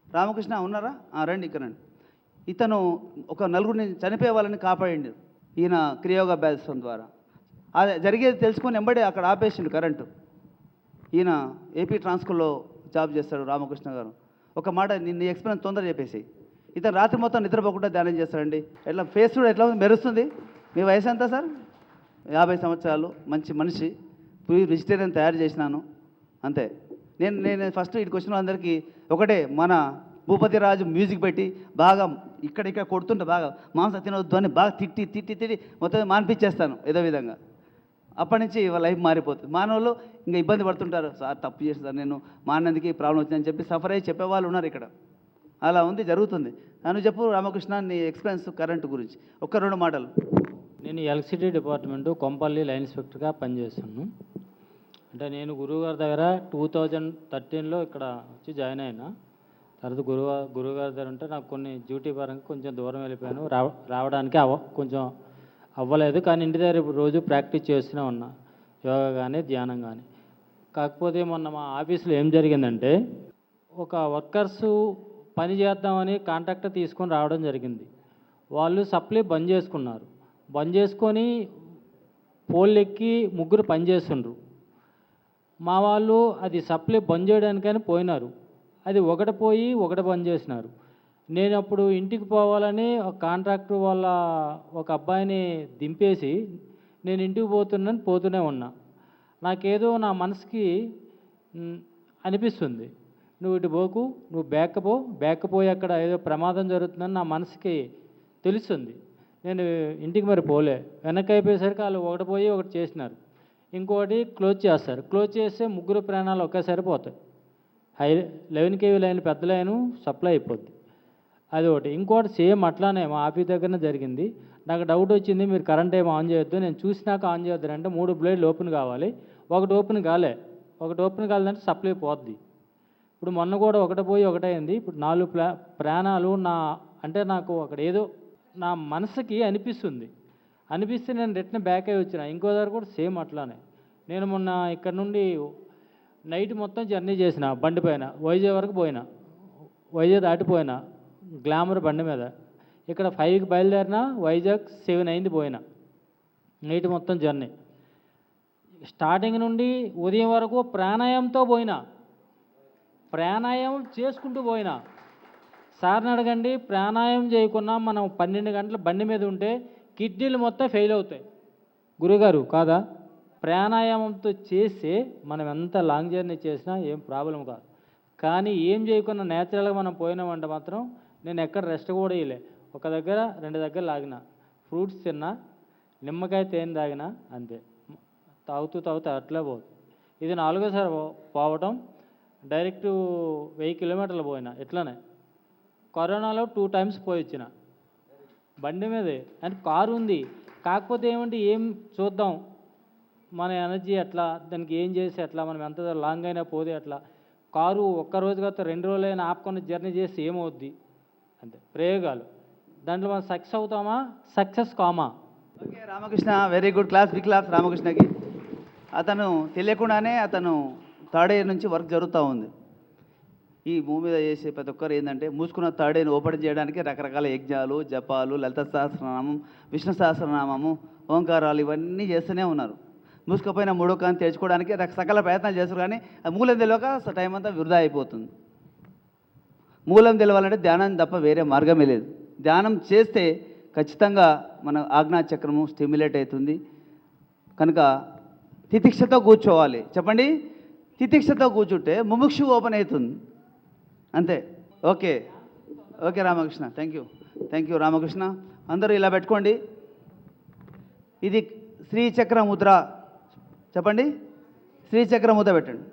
రామకృష్ణ ఉన్నారా? రండి ఇక్కడ రండి. ఇతను ఒక 4 చనిపోయే వాళ్ళని కాపాడిండు ఈయన క్రియోగాభ్యాసం ద్వారా. అది జరిగేది తెలుసుకొని వెంబడే అక్కడ ఆపేసిండు కరెంటు. ఈయన ఏపీ ట్రాన్స్కోలో జాబ్ చేస్తాడు రామకృష్ణ గారు. ఒక మాట నిన్ను ఎక్స్పీరియన్స్ తొందర చెప్పేసి, ఇతను రాత్రి మొత్తం నిద్రపోకుండా ధ్యానం చేస్తాడండి. ఎట్లా ఫేస్ కూడా ఎట్లా ఉంది, మెరుస్తుంది. మీ వయసు ఎంత సార్? 50 సంవత్సరాలు. మంచి మనిషి. ప్యూర్ వెజిటేరియన్ తయారు చేసినాను అంతే. నేను ఫస్ట్ ఇక్కడికి వచ్చిన అందరికీ ఒకటే, మన భూపతి రాజు మ్యూజిక్ పెట్టి బాగా ఇక్కడ కొడుతుంటే బాగా మాంసం తినవద్దు అని బాగా తిట్టి మొత్తం మానిపించేస్తాను ఏదో విధంగా. అప్పటి నుంచి వాళ్ళ లైఫ్ మారిపోతుంది. మానవులు ఇంకా ఇబ్బంది పడుతుంటారు, సార్ తప్పు చేస్తాను నేను, మానందుకు ఈ ప్రాబ్లం వచ్చిందని చెప్పి సఫర్ అయ్యి చెప్పేవాళ్ళు ఉన్నారు ఇక్కడ. అలా ఉంది, జరుగుతుంది. నన్ను చెప్పు రామకృష్ణ, నీ ఎక్స్పీరియన్స్ కరెంట్ గురించి ఒక్క 2 మాటలు. నేను ఎలక్ట్రిసిటీ డిపార్ట్మెంటు కొంపల్లి లైన్ ఇన్స్పెక్టర్గా పనిచేస్తున్నాను. అంటే నేను గురువుగారి దగ్గర 2013లో ఇక్కడ వచ్చి జాయిన్ అయినా. తర్వాత గురువుగారి దగ్గర ఉంటే నాకు కొన్ని డ్యూటీ పరంగా కొంచెం దూరం వెళ్ళిపోయాను. రావడానికి కొంచెం అవ్వలేదు. కానీ ఇంటి దగ్గర ఇప్పుడు రోజు ప్రాక్టీస్ చేస్తూనే ఉన్నా, యోగా కానీ ధ్యానం కానీ. కాకపోతే మొన్న మా ఆఫీస్లో ఏం జరిగిందంటే, ఒక వర్కర్సు పని చేద్దామని కాంట్రాక్టర్ తీసుకొని రావడం జరిగింది. వాళ్ళు సప్లై బంద్ చేసుకున్నారు. బంద్ చేసుకొని పోల్ ఎక్కి 3 పని చేస్తుండ్రు. మా వాళ్ళు అది సప్లై బంద్ చేయడానికని పోయినారు. అది ఒకటి పోయి ఒకటి బంద్ చేసినారు. నేను అప్పుడు ఇంటికి పోవాలని కాంట్రాక్టర్ వాళ్ళ ఒక అబ్బాయిని దింపేసి నేను ఇంటికి పోతూనే ఉన్నా. నాకేదో నా మనసుకి అనిపిస్తుంది, నువ్వు ఇటు పోకు, నువ్వు బ్యాక్ పోయి అక్కడ ఏదో ప్రమాదం జరుగుతుందని నా మనసుకి తెలుస్తుంది. నేను ఇంటికి మరి పోలే. వెనక్కి అయిపోయేసరికి వాళ్ళు ఒకటి పోయి ఒకటి చేసినారు. ఇంకోటి క్లోజ్ చేస్తారు. క్లోజ్ చేస్తే 3 ప్రాణాలు ఒకేసారి పోతాయి. 11 kV లైన్, పెద్ద లైను సప్లై అయిపోద్ది. అది ఒకటి. ఇంకోటి సేమ్ అట్లానే మా ఆఫీస్ దగ్గరనే జరిగింది. నాకు డౌట్ వచ్చింది, మీరు కరెంట్ ఏమో ఆన్ చేయొద్దు, నేను చూసినాక ఆన్ చేయొద్దు అంటే 3 బ్లేడ్లు ఓపెన్ కావాలి. ఒకటి ఓపెన్ కాలేదంటే సప్లై పోద్ది. ఇప్పుడు మొన్న కూడా ఒకటి పోయి ఒకటైంది. ఇప్పుడు 4 ప్రాణాలు అంటే నాకు అక్కడ ఏదో నా మనసుకి అనిపిస్తే నేను రిటర్న్ బ్యాక్ అయ్యి వచ్చిన. ఇంకో దగ్గర కూడా సేమ్ అట్లానే. నేను మొన్న ఇక్కడ నుండి నైట్ మొత్తం జర్నీ చేసిన బండి పైన, వైజాగ్ వరకు పోయినా, వైజాగ్ దాటిపోయినా గ్లామర్ బండి మీద. ఇక్కడ 5కి బయలుదేరిన, వైజాగ్ 7 అయింది పోయినా. నైట్ మొత్తం జర్నీ. స్టార్టింగ్ నుండి ఉదయం వరకు ప్రాణాయామంతో పోయినా, ప్రాణాయామం చేసుకుంటూ పోయినా. సార్ని అడగండి, ప్రాణాయామం చేయకున్నా మనం 12 గంటలు బండి మీద ఉంటే కిడ్నీలు మొత్తం ఫెయిల్ అవుతాయి. గురుగారు కాదా? ప్రాణాయామంతో చేస్తే మనం ఎంత లాంగ్ జర్నీ చేసినా ఏం ప్రాబ్లం కాదు. కానీ ఏం చేయకుండా నేచురల్గా మనం పోయినామంటే మాత్రం నేను ఎక్కడ రెస్ట్ కూడా ఇవ్వలే. ఒక దగ్గర 2 దగ్గర లాగిన, ఫ్రూట్స్ తిన్నా, నిమ్మకాయ తేనె తాగినా, అంతే. తాగుతూ అట్లే పోతుంది. ఇది 4వసారి పోవటం. డైరెక్ట్ 1000 కిలోమీటర్లు పోయినా ఇట్లానే. కరోనాలో 2 టైమ్స్ పోయి వచ్చిన బండి మీదే. అంటే కారు ఉంది, కాకపోతే ఏమంటే ఏం చూద్దాం మన ఎనర్జీ ఎట్లా, దానికి ఏం చేసి ఎట్లా, మనం ఎంత లాంగ్ అయినా పోతే అట్లా. కారు ఒక్కరోజు కాదు 2 రోజులైనా ఆపుకొని జర్నీ చేస్తే ఏమవుద్ది, అంతే ప్రయోగాలు. దాంట్లో మనం సక్సెస్ అవుతామా, సక్సెస్ కామా? Okay Ramakrishna, very good class, big class రామకృష్ణకి. అతను తెలియకుండానే అతను 3rd ఇయర్ నుంచి వర్క్ జరుగుతూ ఉంది. ఈ భూమి మీద చేసే ప్రతి ఒక్కరు ఏంటంటే, మూసుకున్న 3rd ఇయర్ని ఓపెన్ చేయడానికి రకరకాల యజ్ఞాలు, జపాలు, లలిత సహస్రనామం, విష్ణు సహస్రనామము, ఓంకారాలు ఇవన్నీ చేస్తూనే ఉన్నారు. మూసుకపోయిన 3వ కాన్ని తెచ్చుకోవడానికి సకల ప్రయత్నాలు చేస్తారు. కానీ మూలం తెలియక టైం అంతా వృధా అయిపోతుంది. మూలం తెలవాలంటే ధ్యానం తప్ప వేరే మార్గమే లేదు. ధ్యానం చేస్తే ఖచ్చితంగా మన ఆజ్ఞాచక్రము స్టిమ్యులేట్ అవుతుంది. కనుక తితిక్షతో కూర్చోవాలి. చెప్పండి, తితిక్షతో కూర్చుంటే ముముక్షు ఓపెన్ అవుతుంది, అంతే. Okay Ramakrishna, thank you Ramakrishna. అందరూ ఇలా పెట్టుకోండి. ఇది శ్రీచక్ర ముద్ర. చెప్పండి, శ్రీచక్ర ముద్ర పెట్టండి.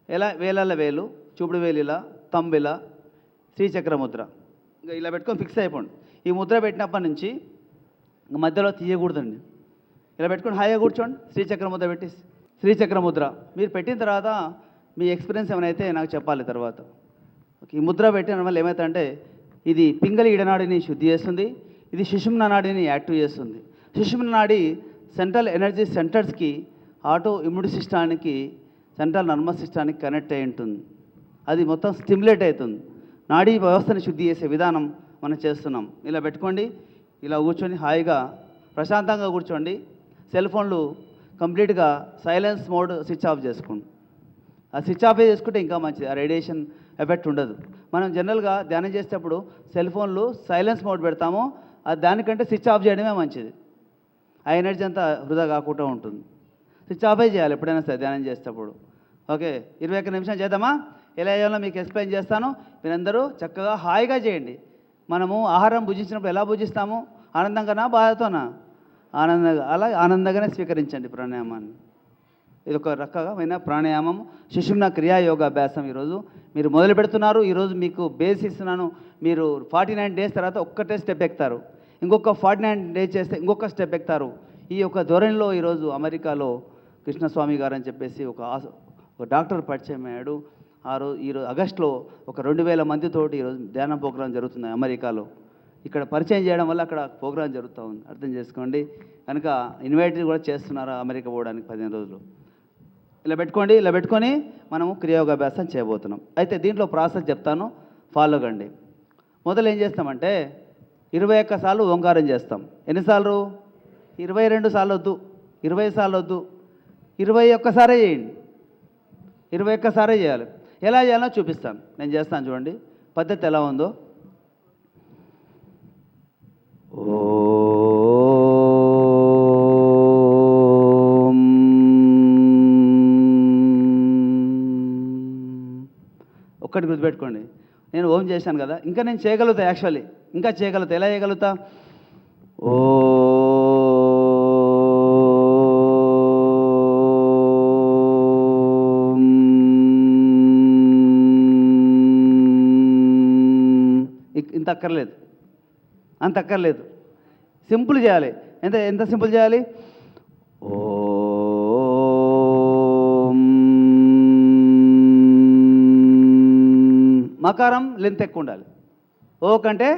ఎలా వేలల్ల వేలు, చూపుడు వేలు ఇలా, తంబు ఇలా, శ్రీచక్ర ముద్ర. ఇంకా ఇలా పెట్టుకొని ఫిక్స్ అయిపోండి. ఈ ముద్ర పెట్టినప్పటి నుంచి ఇంకా మధ్యలో తీయకూడదండి. ఇలా పెట్టుకొని హాయిగా కూర్చోండి. శ్రీచక్ర ముద్ర పెట్టి, శ్రీచక్ర ముద్ర మీరు పెట్టిన తర్వాత మీ ఎక్స్పీరియన్స్ ఏమైనా అయితే నాకు చెప్పాలి తర్వాత. ఈ ముద్ర పెట్టిన వల్ల ఏమవుతుందంటే, ఇది పింగళి ఇడనాడిని శుద్ధి చేస్తుంది, ఇది సుషుమ్న నాడిని యాక్టివ్ చేస్తుంది. సుషుమ్న నాడి సెంట్రల్ ఎనర్జీ సెంటర్స్కి, ఆటో ఇమ్యూనిటీ సిస్టానికి, సెంట్రల్ నర్వస్ సిస్టానికి కనెక్ట్ అయి ఉంటుంది. అది మొత్తం స్టిమ్యులేట్ అవుతుంది. నాడీ వ్యవస్థని శుద్ధి చేసే విధానం మనం చేస్తున్నాం. ఇలా పెట్టుకోండి. ఇలా కూర్చొని హాయిగా ప్రశాంతంగా కూర్చోండి. సెల్ ఫోన్లు కంప్లీట్గా సైలెన్స్ మోడ్ స్విచ్ ఆఫ్ చేసుకోండి. ఆ స్విచ్ ఆఫ్ చేసుకుంటే ఇంకా మంచిది. ఆ రేడియేషన్ ఎఫెక్ట్ ఉండదు. మనం జనరల్గా ధ్యానం చేసేటప్పుడు సెల్ ఫోన్లు సైలెన్స్ మోడ్ పెడతాము, అది దానికంటే స్విచ్ ఆఫ్ చేయడమే మంచిది. ఆ ఎనర్జీ అంతా వృధా కాకుండా ఉంటుంది. స్విచ్ ఆఫే చేయాలి ఎప్పుడైనా సరే ధ్యానం చేసేటప్పుడు. ఓకే, 21 నిమిషాలు చేద్దామా? ఎలా చేయాలో మీకు ఎక్స్ప్లెయిన్ చేస్తాను. మీరందరూ చక్కగా హాయిగా చేయండి. మనము ఆహారం భుజించినప్పుడు ఎలా భుజిస్తాము? ఆనందంగానా, బాధతోనా? ఆనందంగా. అలా ఆనందంగానే స్వీకరించండి ప్రాణాయామాన్ని. ఇది ఒక రకమైన ప్రాణాయామం, సుషుమ్నా క్రియా యోగాభ్యాసం. ఈరోజు మీరు మొదలు పెడుతున్నారు. ఈరోజు మీకు బేస్ ఇస్తున్నాను. మీరు 49 డేస్ తర్వాత ఒక్కటే స్టెప్ ఎక్కుతారు. ఇంకొక 49 డేస్ చేస్తే ఇంకొక స్టెప్ ఎక్కుతారు. ఈ యొక్క ధోరణిలో ఈరోజు అమెరికాలో కృష్ణస్వామి గారు అని చెప్పేసి ఒక డాక్టర్ పరిచయం అయ్యాడు. ఈరోజు ఆగస్టులో ఒక 2000 మందితోటి ఈరోజు ధ్యాన ప్రోగ్రాం జరుగుతుంది అమెరికాలో. ఇక్కడ పరిచయం చేయడం వల్ల అక్కడ ప్రోగ్రాం జరుగుతూ ఉంది, అర్థం చేసుకోండి. కనుక ఇన్వైట్ కూడా చేస్తున్నారు అమెరికా పోవడానికి 15 రోజులు. ఇలా పెట్టుకోండి. ఇలా పెట్టుకొని మనము క్రియాయోగాభ్యాసం చేయబోతున్నాం. అయితే దీంట్లో ప్రాసెస్ చెప్తాను, ఫాలో కండి. మొదలు ఏం చేస్తామంటే 21 సార్లు ఓంకారం చేస్తాం. ఎన్నిసార్లు? 22 సార్లు వద్దు, 20 సార్లు వద్దు, 21 సారే చేయండి. 21 సారే చేయాలి. ఎలా చేయాలో చూపిస్తాను, నేను చేస్తాను చూడండి పద్ధతి ఎలా ఉందో. ఒక్కటి గుర్తుపెట్టుకోండి, నేను ఓం చేశాను కదా, ఇంకా నేను చేయగలుగుతా. యాక్చువల్లీ ఇంకా చేయగలుగుతా. ఎలా చేయగలుగుతా? ఇంత అక్కర్లేదు, అంత అక్కర్లేదు. సింపుల్ చేయాలి. ఎంత సింపుల్ చేయాలి? మకారం లెంత్ ఎక్కువ ఉండాలి. ఓ కంటే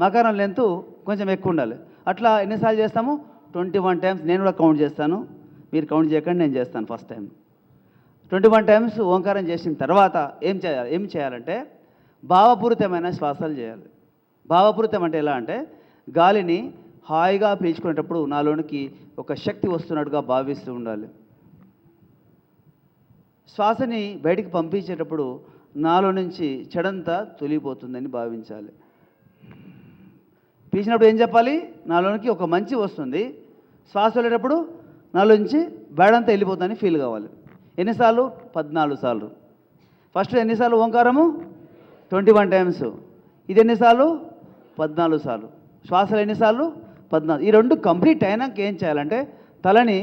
మకారం లెంత్ కొంచెం ఎక్కువ ఉండాలి. అట్లా ఎన్నిసార్లు చేస్తాము? 21 టైమ్స్. నేను కూడా కౌంట్ చేస్తాను, మీరు కౌంట్ చేయకండి, నేను చేస్తాను ఫస్ట్ టైం. 21 టైమ్స్ ఓంకారం చేసిన తర్వాత ఏం చేయాలంటే భావపూరితమైన శ్వాసలు చేయాలి. భావపూరితం అంటే ఎలా అంటే గాలిని హాయిగా పీల్చుకునేటప్పుడు నాలోనికి ఒక శక్తి వస్తున్నట్టుగా భావిస్తూ ఉండాలి. శ్వాసని బయటికి పంపించేటప్పుడు నాలో నుంచి చెడంతా తొలిగిపోతుందని భావించాలి. పీల్చినప్పుడు ఏం చెప్పాలి? నాలోనికి ఒక మంచి వస్తుంది. శ్వాస వెళ్ళేటప్పుడు నాలో నుంచి బేడంతా వెళ్ళిపోతుందని ఫీల్ కావాలి. ఎన్నిసార్లు? 14 సార్లు. ఫస్ట్ ఎన్నిసార్లు ఓంకారము? 21 టైమ్స్. ఇది ఎన్నిసార్లు? 14 సార్లు. శ్వాసలు ఎన్నిసార్లు? 14. ఈ రెండు కంప్లీట్ అయినాక ఏం చేయాలంటే తలని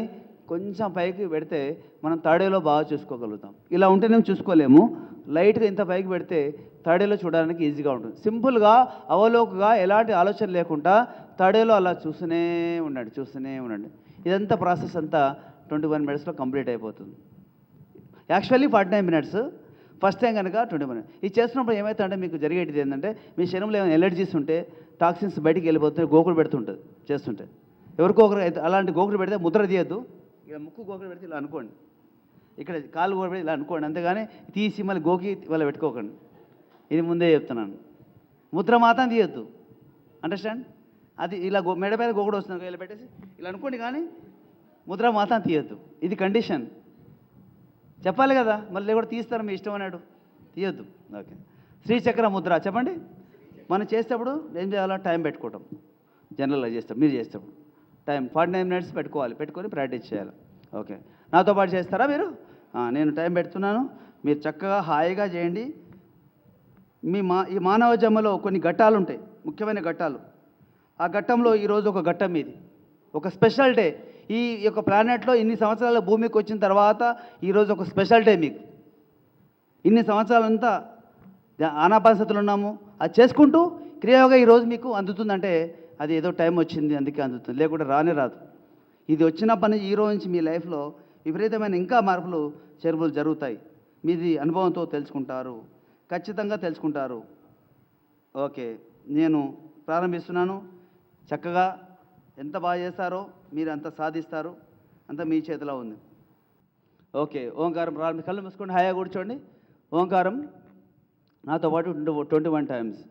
కొంచెం పైకి పెడితే మనం తాడేలో బాగా చూసుకోగలుగుతాం. ఇలా ఉంటేనే చూసుకోలేము. లైట్గా ఇంత పైకి పెడితే తాడేలో చూడడానికి ఈజీగా ఉంటుంది. సింపుల్గా అవలోకగా ఎలాంటి ఆలోచన లేకుండా తాడేలో అలా చూస్తూనే ఉండండి. ఇదంతా ప్రాసెస్ అంతా 21 మినిట్స్లో కంప్లీట్ అయిపోతుంది. Actually 49 minutes. ఫస్ట్ టైం కనుక 20 మినిట్స్. ఇది చేస్తున్నప్పుడు ఏమవుతుందంటే మీకు జరిగేటిది ఏంటంటే మీ శరీరంలో ఏమైనా ఎలర్జీస్ ఉంటే టాక్సిన్స్ బయటికి వెళ్ళిపోతుంటే గోకుడు పెడుతుంటుంది చేస్తుంటే. ఎవరికో ఒకరు అలాంటి గోకుడు పెడితే ముద్ర తీయద్దు. ఇక ముక్కు గోకుడు పెడితే ఇలా అనుకోండి, ఇక్కడ కాలు గోకుడు పెడితే ఇలా అనుకోండి, అంతేగాని తీసి మళ్ళీ గోకి ఇలా పెట్టుకోకండి. ఇది ముందే చెప్తున్నాను. ముద్ర మాత్రం తీయద్దు, అండర్స్టాండ్? అది ఇలా మెడ మీద గోకుడు వస్తుంది ఇలా పెట్టేసి ఇలా అనుకోండి, కానీ ముద్ర మాత్రం తీయద్దు. ఇది కండిషన్. చెప్పాలి కదా, మళ్ళీ కూడా తీస్తారు మీ ఇష్టం అన్నాడు, తీయొద్దు. ఓకే, శ్రీచక్ర ముద్ర చెప్పండి. మనం చేసేటప్పుడు ఏం చేయాలో టైం పెట్టుకోవటం. జనరల్గా చేస్తాం, మీరు చేసేటప్పుడు టైం 49 మినిట్స్ పెట్టుకొని ప్రాక్టీస్ చేయాలి. ఓకే, నాతో పాటు చేస్తారా మీరు? నేను టైం పెడుతున్నాను, మీరు చక్కగా హాయిగా చేయండి. ఈ మానవ జన్మలో కొన్ని ఘట్టాలు ఉంటాయి, ముఖ్యమైన ఘట్టాలు. ఆ ఘట్టంలో ఈరోజు ఒక ఘట్టం ఇది, ఒక స్పెషల్ డే. ఈ యొక్క ప్లానెట్లో ఇన్ని సంవత్సరాల భూమికి వచ్చిన తర్వాత ఈరోజు ఒక స్పెషల్ డే మీకు. ఇన్ని సంవత్సరాలంతా ఆనాపానసతులు ఉన్నాము, అది చేసుకుంటూ క్రియాయోగా ఈరోజు మీకు అందుతుందంటే అది ఏదో టైం వచ్చింది అందుకే అందుతుంది, లేకుంటే రానే రాదు. ఇది వచ్చినప్పటి నుంచి ఈ రోజు నుంచి మీ లైఫ్లో విపరీతమైన ఇంకా మార్పులు చేర్పులు జరుగుతాయి. మీది అనుభవంతో తెలుసుకుంటారు, ఖచ్చితంగా తెలుసుకుంటారు. ఓకే, నేను ప్రారంభిస్తున్నాను. చక్కగా ఎంత బాగా చేస్తారో మీరు అంత సాధిస్తారు, అంత మీ చేతిలో ఉంది. ఓకే, ఓంకారం ప్రారంభి. కళ్ళు మూసుకోండి, హాయిగా కూర్చోండి. ఓంకారం నాతో పాటు 21 టైమ్స్.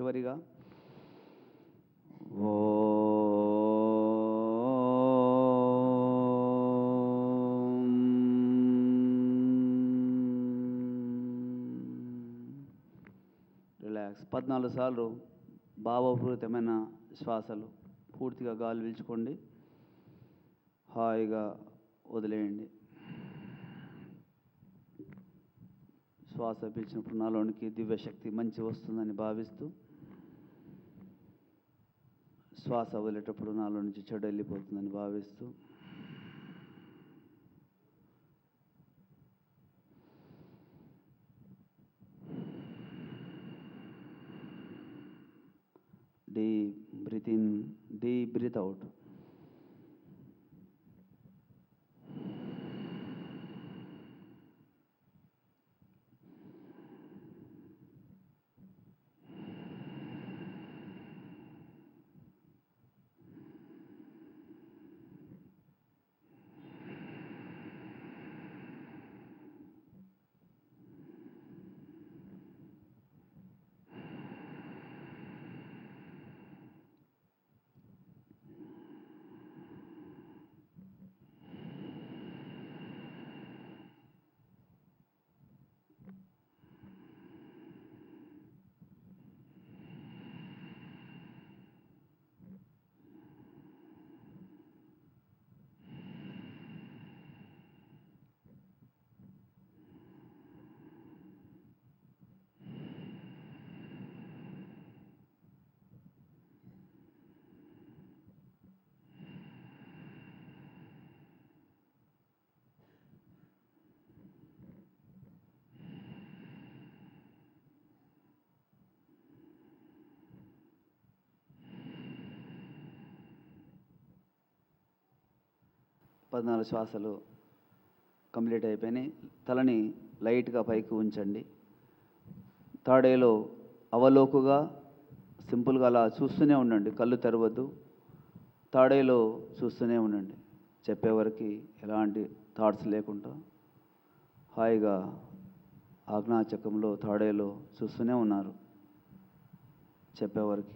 చివరిగా రిలాక్స్ 14 సార్లు భావపూరితమైన శ్వాసలు. పూర్తిగా గాలి పీల్చుకోండి, హాయిగా వదిలేయండి. శ్వాస పీల్చినప్పుడు నాలోనికి దివ్యశక్తి మంచి వస్తుందని భావిస్తూ, శ్వాస వదిలేటప్పుడు నాలో నుంచి చెడు వెళ్ళిపోతుందని భావిస్తూ, deep breath in, deep breath out. పద్నాలుగు శ్వాసలు కంప్లీట్ అయిపోయినాయి. తలని లైట్గా పైకి ఉంచండి. తాడేలో అవలోకుగా సింపుల్గా అలా చూస్తూనే ఉండండి, కళ్ళు తెరవద్దు. తాడేలో చూస్తూనే ఉండండి, చెప్పేవరకు ఎలాంటి థాట్స్ లేకుండా హాయిగా ఆజ్ఞాచక్రంలో తాడేలో చూస్తూనే ఉన్నారు చెప్పేవరకు.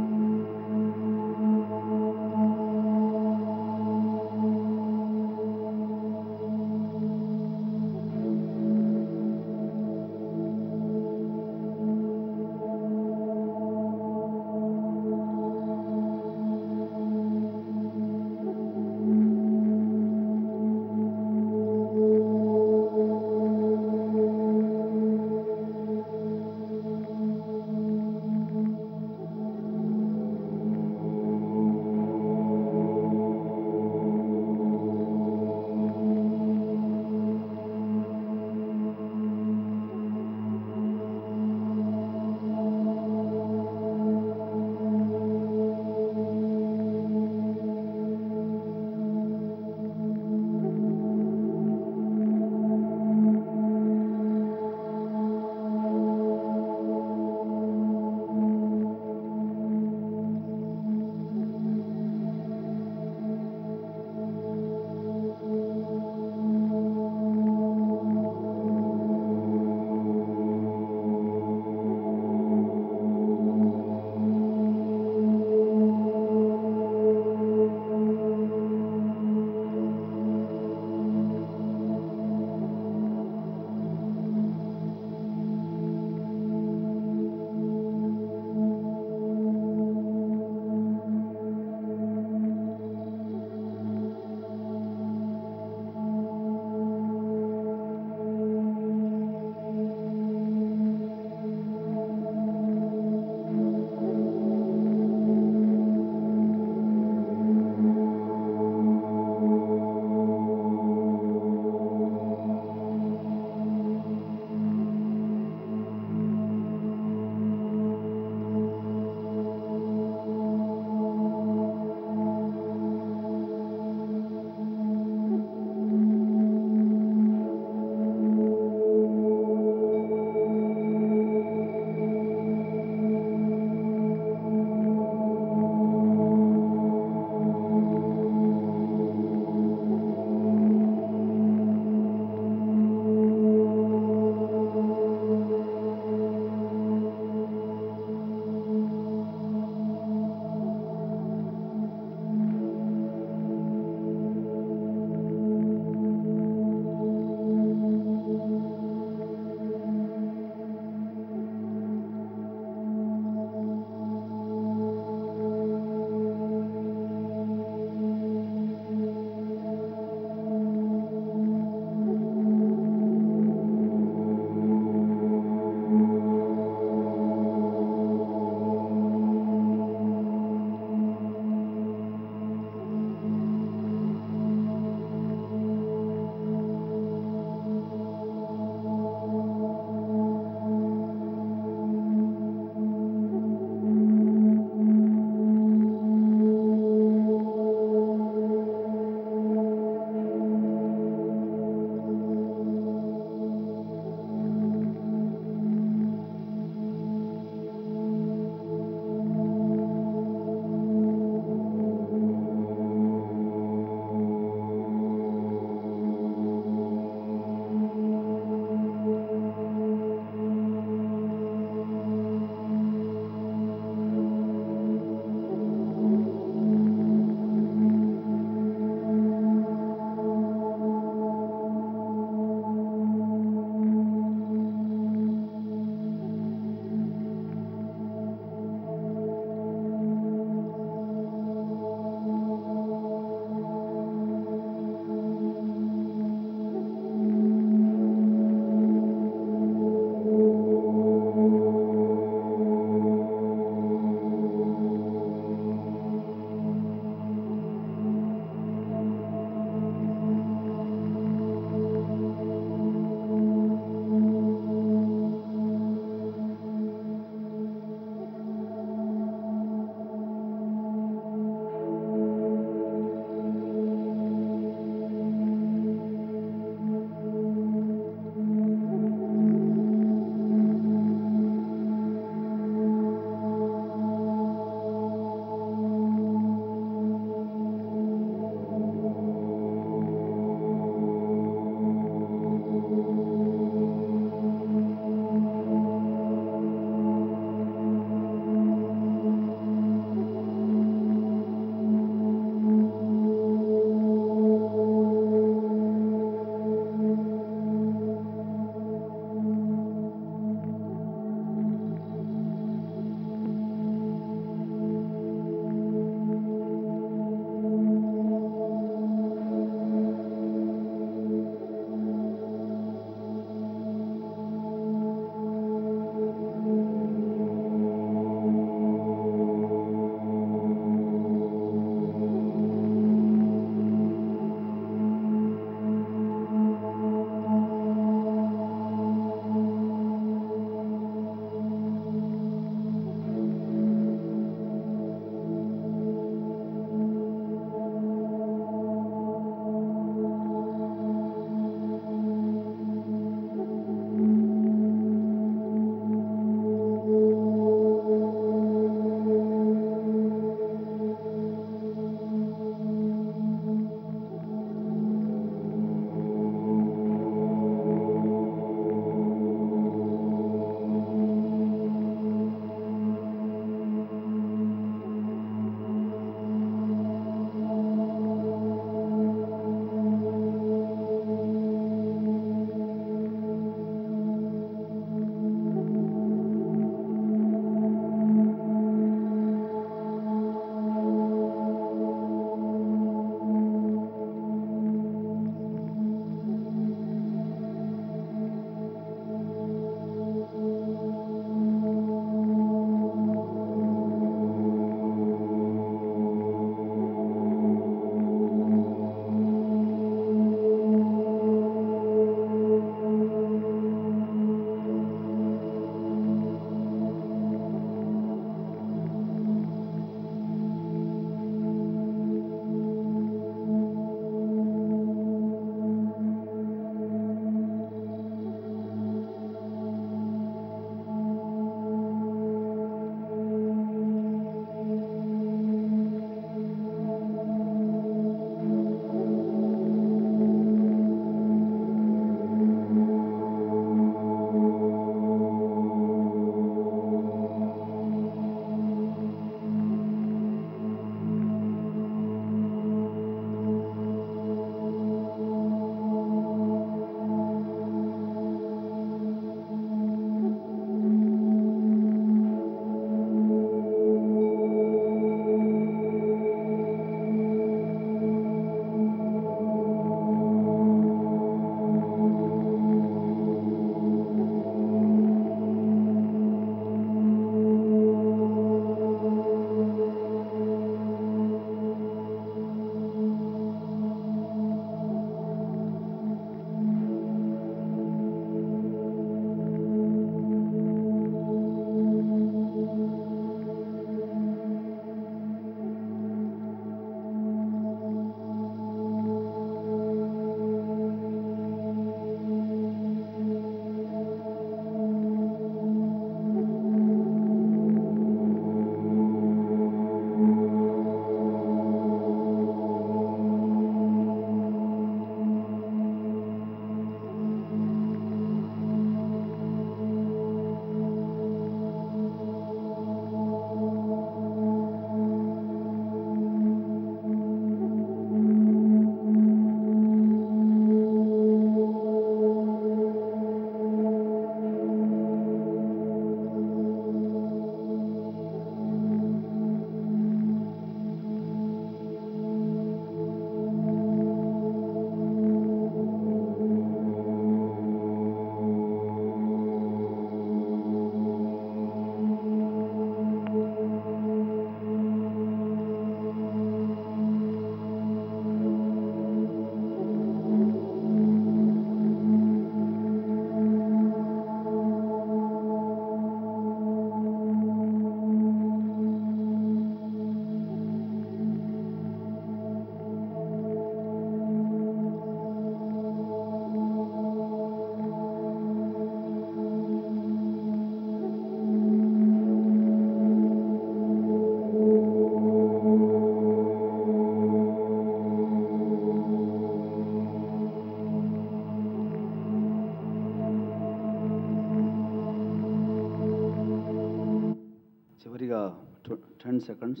10 seconds.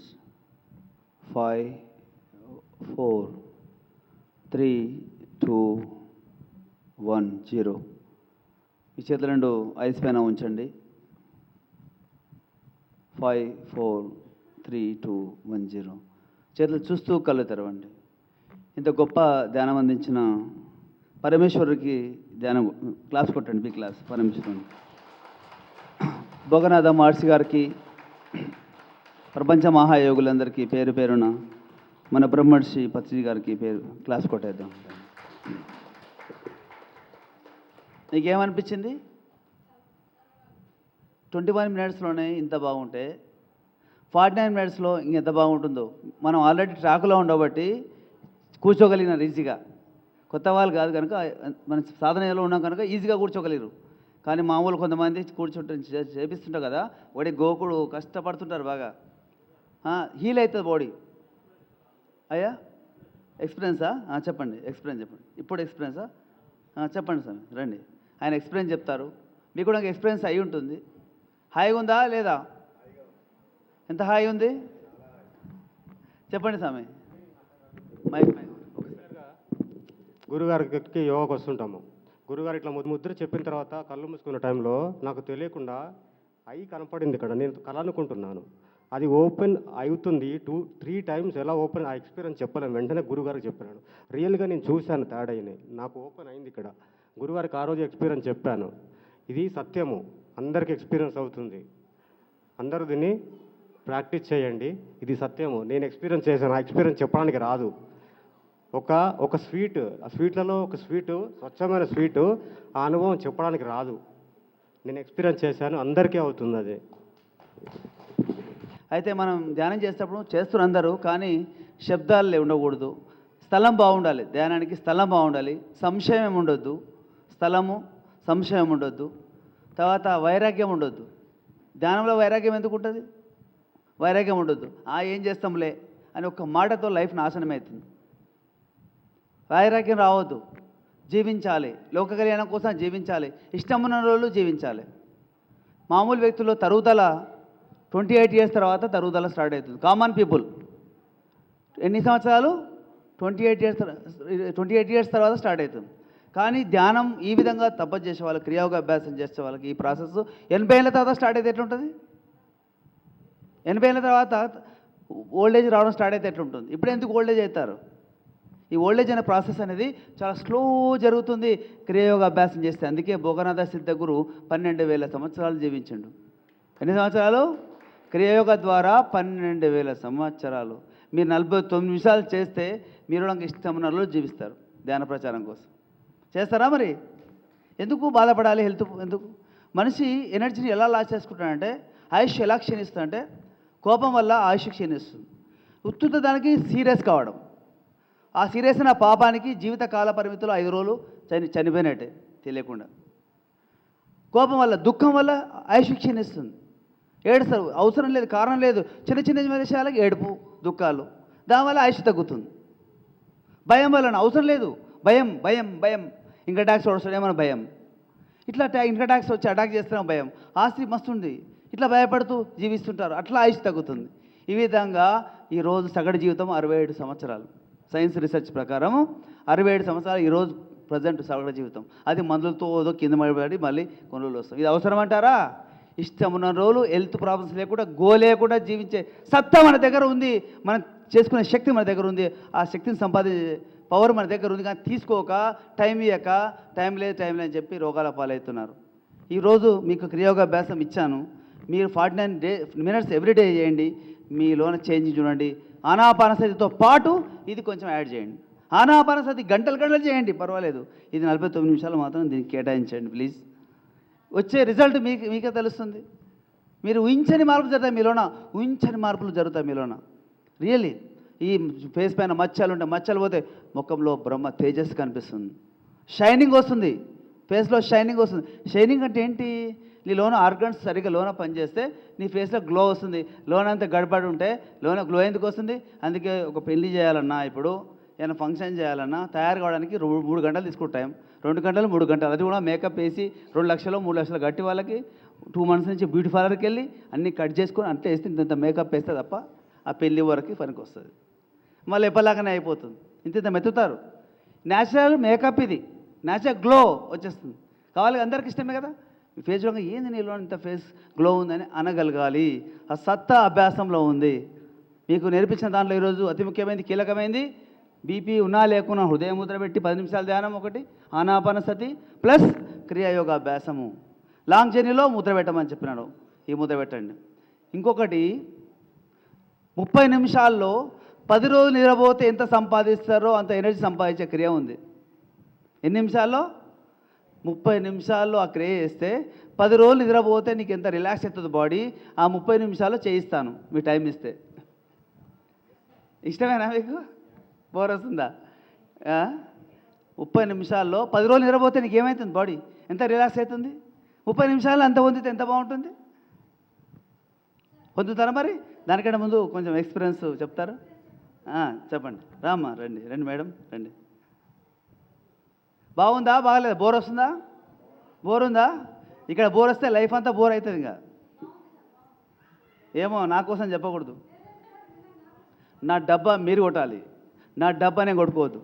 5, 4, 3, 2, 1, 0. మీ చేతులు రెండు ఐస్ పైన ఉంచండి. 5, 4, 3, 2, 1, 0. చేతులు చూస్తూ కళ్ళు తెరవండి. ఇంత గొప్ప ధ్యానం అందించిన పరమేశ్వరుడికి ధ్యానం క్లాస్ కొట్టండి. బి క్లాస్ పరమేశ్వరుని. భోగనాథ మహర్షి గారికి, ప్రపంచ మహాయోగులందరికీ పేరు పేరున, మన బ్రహ్మర్షి పత్రి గారికి పేరు క్లాస్ కొట్టేద్దాం. నీకేమనిపించింది? 21 మినిట్స్లోనే ఇంత బాగుంటే 49 మినిట్స్లో ఇంకెంత బాగుంటుందో. మనం ఆల్రెడీ ట్రాక్లో ఉండబట్టి కూర్చోగలిగినారు ఈజీగా. కొత్త వాళ్ళు కాదు కనుక, మన సాధనలో ఉన్నాం కనుక ఈజీగా కూర్చోగలిగారు. కానీ మామూలు కొంతమంది కూర్చుంటే చేపిస్తుంటారు కదా, వాడి గోకుడు కష్టపడుతుంటారు బాగా. హీల్ అవుతుంది బాడీ. అయ్యా ఎక్స్పీరియన్సా? చెప్పండి, ఎక్స్పీరియన్స్ చెప్పండి. ఇప్పుడు ఎక్స్పీరియన్సా? చెప్పండి స్వామి, రండి. ఆయన ఎక్స్పీరియన్స్ చెప్తారు. మీకు కూడా ఎక్స్పీరియన్స్ అయి ఉంటుంది. హాయిగా ఉందా లేదా? ఎంత హాయి ఉంది చెప్పండి స్వామి. మైక్ గురుగారికి యోగాకి వస్తుంటాము. గురుగారు ఇట్లా ముద్ర చెప్పిన తర్వాత కళ్ళు మూసుకున్న టైంలో నాకు తెలియకుండా ఐ కనపడింది ఇక్కడ. నేను కళ అనుకుంటున్నాను, అది ఓపెన్ అవుతుంది. 2-3 టైమ్స్ ఎలా ఓపెన్, ఆ ఎక్స్పీరియన్స్ చెప్పలేము. వెంటనే గురుగారికి చెప్పాను. రియల్గా నేను చూశాను తేడాయిని, నాకు ఓపెన్ అయింది ఇక్కడ. గురుగారికి ఆ రోజు ఎక్స్పీరియన్స్ చెప్పాను. ఇది సత్యము, అందరికి ఎక్స్పీరియన్స్ అవుతుంది. అందరూ దీన్ని ప్రాక్టీస్ చేయండి. ఇది సత్యము, నేను ఎక్స్పీరియన్స్ చేశాను. ఆ ఎక్స్పీరియన్స్ చెప్పడానికి రాదు. ఒక స్వీట్, ఆ స్వీట్లలో ఒక స్వీటు, స్వచ్ఛమైన స్వీటు, ఆ అనుభవం చెప్పడానికి రాదు. నేను ఎక్స్పీరియన్స్ చేశాను, అందరికీ అవుతుంది అది. అయితే మనం ధ్యానం చేసేటప్పుడు చేస్తున్నారు అందరూ, కానీ శబ్దాలు ఉండకూడదు. స్థలం బాగుండాలి, ధ్యానానికి స్థలం బాగుండాలి. సంశయం ఉండొద్దు, స్థలము సంశయం ఉండొద్దు. తర్వాత వైరాగ్యం ఉండొద్దు. ధ్యానంలో వైరాగ్యం ఎందుకు ఉంటుంది? వైరాగ్యం ఉండొద్దు. ఏం చేస్తాంలే అని ఒక్క మాటతో లైఫ్ నాశనం అవుతుంది. వైరాగ్యం రావద్దు. జీవించాలి, లోక కళ్యాణం కోసం జీవించాలి, ఇష్టమున్న రోజులు జీవించాలి. మామూలు వ్యక్తుల్లో తరుగుదల 28 ఇయర్స్ తర్వాత తరుగుదల స్టార్ట్ అవుతుంది. కామన్ పీపుల్ ఎన్ని సంవత్సరాలు? 28 ఇయర్స్ తర్వాత స్టార్ట్ అవుతుంది. కానీ ధ్యానం ఈ విధంగా తపస్సు చేసే వాళ్ళకి, క్రియాయోగ అభ్యాసం చేసే వాళ్ళకి ఈ ప్రాసెస్ 80 ఏళ్ళ తర్వాత స్టార్ట్ అయితే ఎట్లుంటుంది? 80 ఏళ్ళ తర్వాత ఓల్డేజ్ రావడం స్టార్ట్ అయితే ఎట్లుంటుంది? ఇప్పుడు ఎందుకు ఓల్డేజ్ అవుతారు? ఈ ఓల్డేజ్ అనే ప్రాసెస్ అనేది చాలా స్లో జరుగుతుంది క్రియాయోగ అభ్యాసం చేస్తే. అందుకే భోగనాథ సిద్ధ గురు 12,000 సంవత్సరాలు జీవించండు. ఎన్ని సంవత్సరాలు? క్రియాయోగ ద్వారా 12,000 సంవత్సరాలు. మీరు 49 నిమిషాలు చేస్తే మీరు నాకు ఇష్టమైన రోజులు జీవిస్తారు. ధ్యాన ప్రచారం కోసం చేస్తారా? మరి ఎందుకు బాధపడాలి? హెల్త్ ఎందుకు? మనిషి ఎనర్జీని ఎలా లాస్ చేసుకుంటాడంటే, ఆయుష్ ఎలా క్షీణిస్తుందంటే, కోపం వల్ల ఆయుష్ క్షీణిస్తుంది. ఉత్తుత దానికి సీరియస్ కావడం, ఆ సీరియస్ అయిన పాపానికి జీవిత కాల పరిమితులు 5 రోజులు చనిపోయినట్టే తెలియకుండా. కోపం వల్ల, దుఃఖం వల్ల ఆయుష్ క్షీణిస్తుంది. ఏడుస్తారు, అవసరం లేదు, కారణం లేదు, చిన్న చిన్న విషయాలకు ఏడుపు, దుఃఖాలు, దానివల్ల ఆయుష్ తగ్గుతుంది. భయం వలన, అవసరం లేదు, భయం భయం భయం, ఇంకా ట్యాక్స్ వస్తాడేమో భయం, ఇట్లా ఇంకా ట్యాక్స్ వచ్చి అటాక్ చేస్తున్నాం భయం, ఆస్తి మస్తుంది, ఇట్లా భయపడుతూ జీవిస్తుంటారు, అట్లా ఆయుష్ తగ్గుతుంది. ఈ విధంగా ఈరోజు సగటు జీవితం 67 సంవత్సరాలు. సైన్స్ రీసెర్చ్ ప్రకారం 67 సంవత్సరాలు ఈరోజు ప్రజెంట్ సగటు జీవితం. అది మందులతో ఏదో కింద పడి మళ్ళీ కొన్ని రోజులు వస్తాం. ఇది అవసరం అంటారా? ఇష్టం ఉన్న రోజులు హెల్త్ ప్రాబ్లమ్స్ లేకుండా, లేకుండా జీవించే సత్తా మన దగ్గర ఉంది. మనం చేసుకునే శక్తి మన దగ్గర ఉంది. ఆ శక్తిని సంపాదించే పవర్ మన దగ్గర ఉంది. కానీ తీసుకోక, టైం ఇవ్వక, టైం లేదు అని చెప్పి రోగాల పాలవుతున్నారు. ఈరోజు మీకు క్రియాయోగ అభ్యాసం ఇచ్చాను. మీరు 49 మినిట్స్ ఎవ్రీడే చేయండి. మీలోన చేంజ్ చూడండి. ఆనాపానసతితో పాటు ఇది కొంచెం యాడ్ చేయండి. ఆనాపానసతి గంటలు చేయండి, పర్వాలేదు. ఇది 49 నిమిషాలు మాత్రం దీనికి కేటాయించండి ప్లీజ్. వచ్చే రిజల్ట్ మీకే తెలుస్తుంది. మీరు ఊహించని మార్పులు జరుగుతాయి మీలోన, ఊహించని మార్పులు జరుగుతాయి మీలోన. రియల్లీ ఈ ఫేస్ పైన మచ్చలు ఉంటాయి, మచ్చలు పోతే ముఖంలో బ్రహ్మ తేజస్సు కనిపిస్తుంది, షైనింగ్ వస్తుంది, ఫేస్లో షైనింగ్ వస్తుంది. షైనింగ్ అంటే ఏంటి? నీ లోన ఆర్గన్స్ సరిగ్గా లోన పనిచేస్తే నీ ఫేస్లో గ్లో వస్తుంది. లోన అంతా గడపడి ఉంటే లోన గ్లో ఎందుకు వస్తుంది? అందుకే ఒక పెళ్లి చేయాలన్నా, ఇప్పుడు ఏమైనా ఫంక్షన్ చేయాలన్నా తయారు కావడానికి 3 గంటలు తీసుకుంటాం. 2 గంటలు 3 గంటలు, అది కూడా మేకప్ వేసి 2 లక్షలు 3 లక్షలు గట్టి వాళ్ళకి 2 months నుంచి బ్యూటీ పార్లర్కి వెళ్ళి అన్నీ కట్ చేసుకొని అంతే వేస్తే ఇంత మేకప్ వేస్తే తప్ప ఆ పెళ్ళి వరకు పనికి వస్తుంది. మళ్ళీ ఎప్పటిలాగానే అయిపోతుంది. ఇంత మెత్తుతారు. న్యాచురల్ మేకప్ ఇది, న్యాచురల్ గ్లో వచ్చేస్తుంది. కావాలి అందరికి ఇష్టమే కదా. మీ ఫేస్ చూడగా ఏంది నీలో ఇంత ఫేస్ గ్లో ఉందని అనగలగాలి. ఆ సత్తా అభ్యాసంలో ఉంది. మీకు నేర్పించిన దాంట్లో ఈరోజు అతి ముఖ్యమైనది, కీలకమైనది బీపీ ఉన్నా లేకున్నా హృదయం ముద్ర పెట్టి 10 నిమిషాల ధ్యానం, ఒకటి ఆనాపానసతి ప్లస్ క్రియాయోగ అభ్యాసము. లాంగ్ జర్నీలో ముద్ర పెట్టమని చెప్పినాడు, ఈ ముద్ర పెట్టండి. ఇంకొకటి 30 నిమిషాల్లో 10 రోజులు నిద్రపోతే ఎంత సంపాదిస్తారో అంత ఎనర్జీ సంపాదించే క్రియ ఉంది. ఎన్ని నిమిషాల్లో? 30 నిమిషాల్లో ఆ క్రియ చేస్తే 10 రోజులు నిద్రపోతే నీకు ఎంత రిలాక్స్ అవుతుంది బాడీ. ఆ 30 నిమిషాల్లో చేయిస్తాను, మీ టైం ఇస్తే. ఇష్టమేనా మీకు? బోర్ వస్తుందా? 30 నిమిషాల్లో 10 రోజులు నిద్రపోతే నీకు ఏమవుతుంది? బాడీ ఎంత రిలాక్స్ అవుతుంది. 30 నిమిషాల్లో అంత పొందితే ఎంత బాగుంటుంది. పొందుతారా మరి? దానికంటే ముందు కొంచెం ఎక్స్పీరియన్స్ చెప్తారు. చెప్పండి. రామ్మా, రండి రండి మేడం, రండి. బాగుందా? బాగలేదా? బోర్ వస్తుందా? బోర్ ఉందా? ఇక్కడ బోర్ వస్తే లైఫ్ అంతా బోర్ అవుతుంది. ఇంకా ఏమో నా కోసం చెప్పకూడదు. నా డబ్బా మీరు కొట్టాలి, నా డబ్బా నేను కొట్టుకోవద్దు.